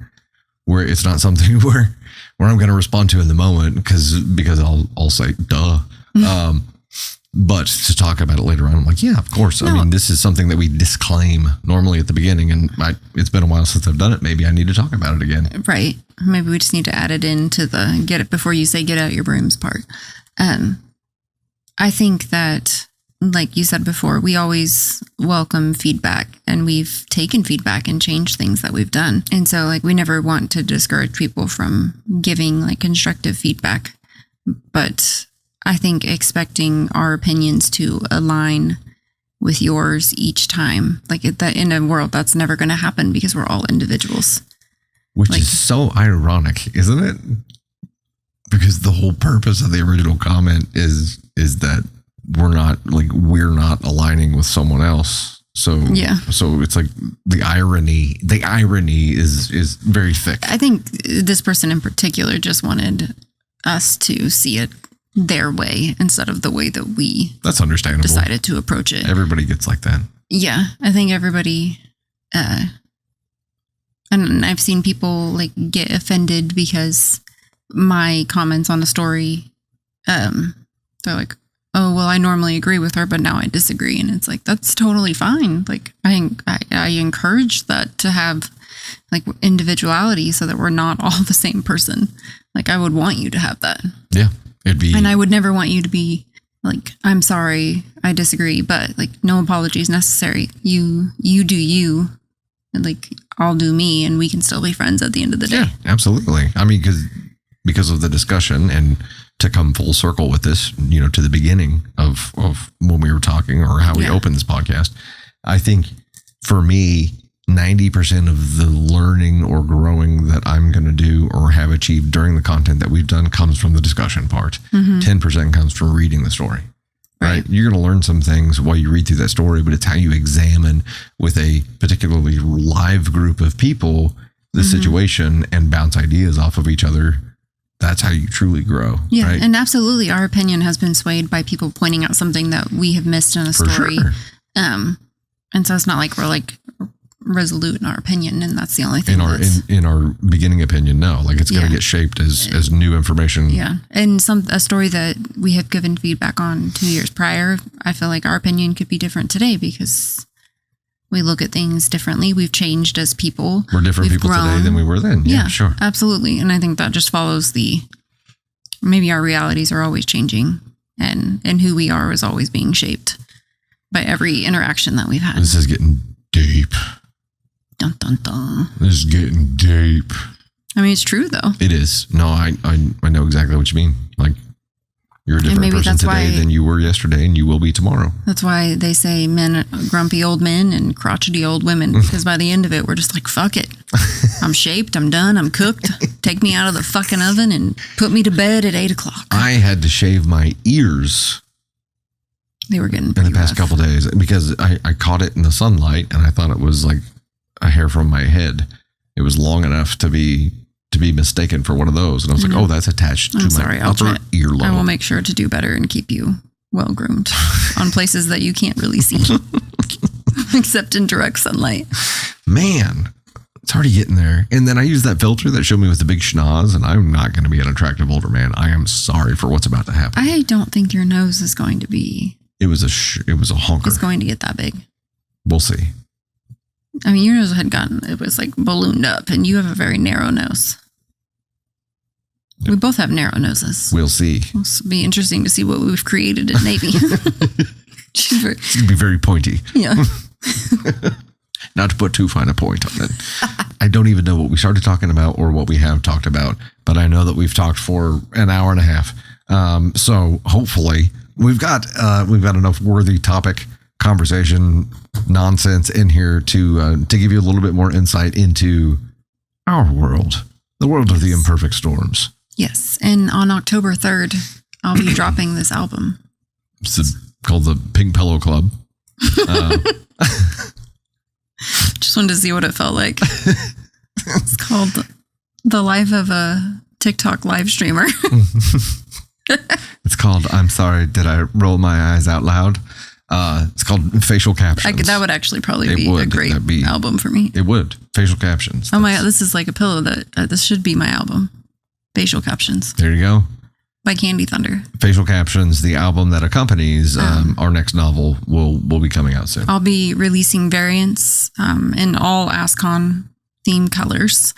it's not something where I'm going to respond to in the moment because I'll say duh. But to talk about it later on, I'm like, yeah, of course. No. I mean, this is something that we disclaim normally at the beginning, and it's been a while since I've done it. Maybe I need to talk about it again. Right. Maybe we just need to add it into the get it before you say get out your brooms part. I think that, like you said before, we always welcome feedback, and we've taken feedback and changed things that we've done. And so, like, we never want to discourage people from giving, like, constructive feedback. But I think expecting our opinions to align with yours each time, like that in a world that's never going to happen because we're all individuals. Which is so ironic, isn't it? Because the whole purpose of the original comment is that we're not aligning with someone else. So yeah. So it's like the irony is very thick. I think this person in particular just wanted us to see it their way instead of the way that we that's understandable decided to approach it. Everybody gets like that. Yeah, I think everybody and I've seen people like get offended because my comments on a story they're like, oh well, I normally agree with her but now I disagree, and it's like that's totally fine. Like I encourage that to have like individuality so that we're not all the same person. Like I would want you to have that. Yeah. And I would never want you to be like, I'm sorry, I disagree, but like no apologies necessary. You do you, and like I'll do me, and we can still be friends at the end of the day. Yeah, absolutely. I mean, because of the discussion, and to come full circle with this, to the beginning of when we were talking or how we opened this podcast, I think for me, 90% of the learning or growing that I'm going to do or have achieved during the content that we've done comes from the discussion part. 10% comes from reading the story, right? You're going to learn some things while you read through that story, but it's how you examine with a particularly live group of people, the situation, and bounce ideas off of each other. That's how you truly grow. Yeah. Right? And absolutely our opinion has been swayed by people pointing out something that we have missed in a story. Sure. And so it's not like we're like resolute in our opinion, and that's the only thing in our beginning opinion. No, like it's going to get shaped as new information. Yeah. And a story that we have given feedback on 2 years prior, I feel like our opinion could be different today because we look at things differently. We've changed as people. We're different people today than we were then. Yeah, sure. Absolutely. And I think that just follows maybe our realities are always changing, and who we are is always being shaped by every interaction that we've had. This is getting deep. Dun, dun, dun. This is getting deep. I mean, it's true, though. It is. No, I know exactly what you mean. Like, you're a different person today than you were yesterday, and you will be tomorrow. That's why they say grumpy old men and crotchety old women, because by the end of it, we're just like, fuck it. I'm shaped. I'm done. I'm cooked. Take me out of the fucking oven and put me to bed at 8 o'clock. I had to shave my ears. They were getting in the past couple of days because I caught it in the sunlight, and I thought it was like a hair from my head. It was long enough to be mistaken for one of those, and I was like, "Oh, that's attached to my upper earlobe." I will make sure to do better and keep you well groomed on places that you can't really see. except in direct sunlight. Man, it's already getting there. And then I use that filter that showed me with the big schnoz, and I'm not going to be an attractive older man. I am sorry for what's about to happen. I don't think your nose is going to be. It was a honker. It's going to get that big. We'll see. I mean, your nose it was like ballooned up, and you have a very narrow nose. Yep. We both have narrow noses. We'll see. It'll be interesting to see what we've created in Navy. It's going to be very pointy. Yeah. Not to put too fine a point on it. I don't even know what we started talking about or what we have talked about, but I know that we've talked for an hour and a half. So hopefully we've got enough worthy topic conversation nonsense in here to give you a little bit more insight into our world, the world of the imperfect storms. Yes. And on October 3rd, I'll be dropping this album. It's called the Pink Pillow Club. Just wanted to see what it felt like. It's called The Life of a TikTok Live Streamer. It's called I'm Sorry, Did I Roll My Eyes Out Loud? It's called Facial Captions. That would actually probably be a great album for me. It would. Facial Captions. Oh my God, this is like a pillow this should be my album. Facial Captions. There you go. By Candy Thunder. Facial Captions, the album that accompanies our next novel, will be coming out soon. I'll be releasing variants in all ASCON theme colors.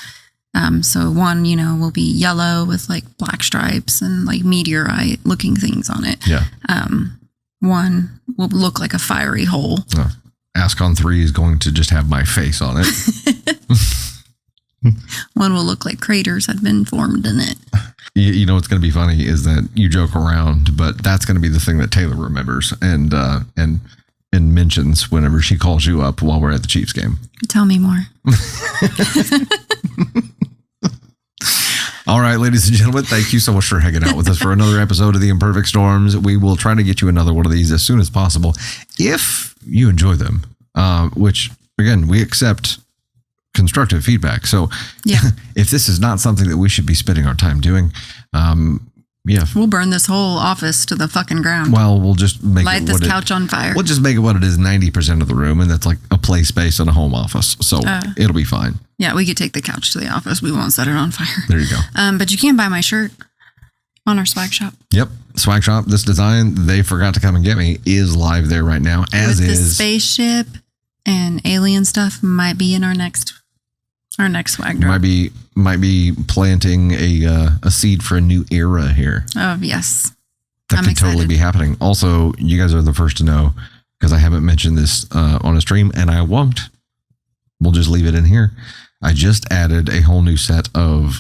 So one, will be yellow with like black stripes and like meteorite looking things on it. Yeah. One will look like a fiery hole. ASCON 3 is going to just have my face on it. One will look like craters had been formed in it. You know what's going to be funny is that you joke around, but that's going to be the thing that Taylor remembers and mentions whenever she calls you up while we're at the Chiefs game. Tell me more. All right, ladies and gentlemen, thank you so much for hanging out with us for another episode of The Imperfect Storms. We will try to get you another one of these as soon as possible if you enjoy them, which, again, we accept constructive feedback. So if this is not something that we should be spending our time doing, we'll burn this whole office to the fucking ground. Well, we'll just light this couch on fire. We'll just make it what it is 90% of the room, and that's like a play space and a home office. So it'll be fine. Yeah, we could take the couch to the office. We won't set it on fire. There you go. But you can buy my shirt on our swag shop. Yep. Swag shop. This design, they forgot to come and get me, is live there right now. As with is. The spaceship and alien stuff might be in our next swag drop. Might be planting a seed for a new era here. Oh, yes. That could totally be happening. Also, you guys are the first to know because I haven't mentioned this on a stream, and I won't. We'll just leave it in here. I just added a whole new set of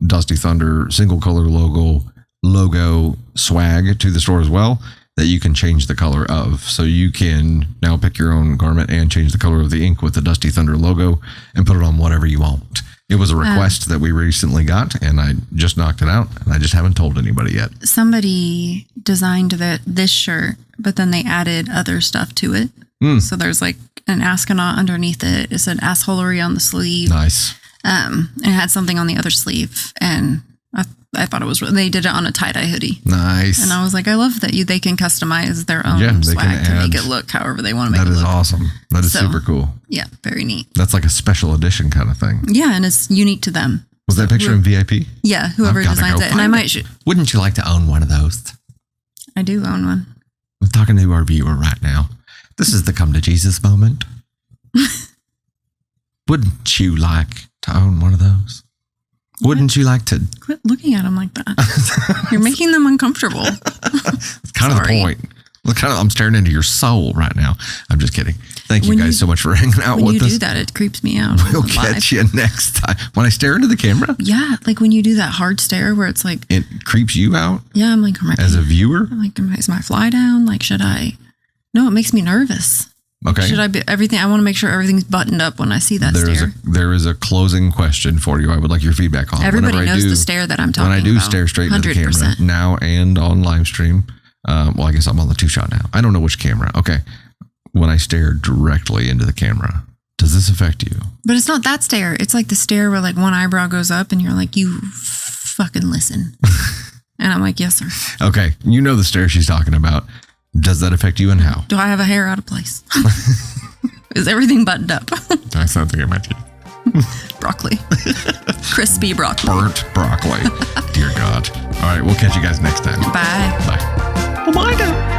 Dusty Thunder single color logo swag to the store as well that you can change the color of. So you can now pick your own garment and change the color of the ink with the Dusty Thunder logo and put it on whatever you want. It was a request that we recently got, and I just knocked it out, and I just haven't told anybody yet. Somebody designed this shirt, but then they added other stuff to it. So there's like an astronaut underneath it. It said assholery on the sleeve. Nice. And it had something on the other sleeve, and I thought it was. They did it on a tie-dye hoodie. Nice. And I was like, I love that they can customize their own swag to make it look however they want to make it look. That is awesome. That is super cool. Yeah, very neat. That's like a special edition kind of thing. Yeah, and it's unique to them. Was that picture in VIP? Yeah, whoever designs it. And I might. Wouldn't you like to own one of those? I do own one. I'm talking to our viewer right now. This is the come to Jesus moment. Wouldn't you like to own one of those? Wouldn't you like to? Quit looking at them like that. You're making them uncomfortable. It's kind of the point. I'm staring into your soul right now. I'm just kidding. Thank you guys so much for hanging out with us. When you do that, it creeps me out. We'll catch you next time. When I stare into the camera? Yeah, like when you do that hard stare where it's like... It creeps you out? Yeah, I'm like... As a viewer? I'm like, is my fly down? Like, should I... No, it makes me nervous. Okay. Should I be everything? I want to make sure everything's buttoned up when I see that stare. There is a closing question for you. I would like your feedback on. Everybody knows the stare that I'm talking about. When I do stare straight into the camera now and on live stream, well, I guess I'm on the 2-shot now. I don't know which camera. Okay. When I stare directly into the camera, does this affect you? But it's not that stare. It's like the stare where like one eyebrow goes up and you're like, you fucking listen. And I'm like, yes, sir. Okay. You know the stare she's talking about. Does that affect you and how? Do I have a hair out of place? Is everything buttoned up? I something in my teeth. Broccoli. Crispy broccoli. Burnt broccoli. Dear God. All right, we'll catch you guys next time. Bye. Bye. Oh my God.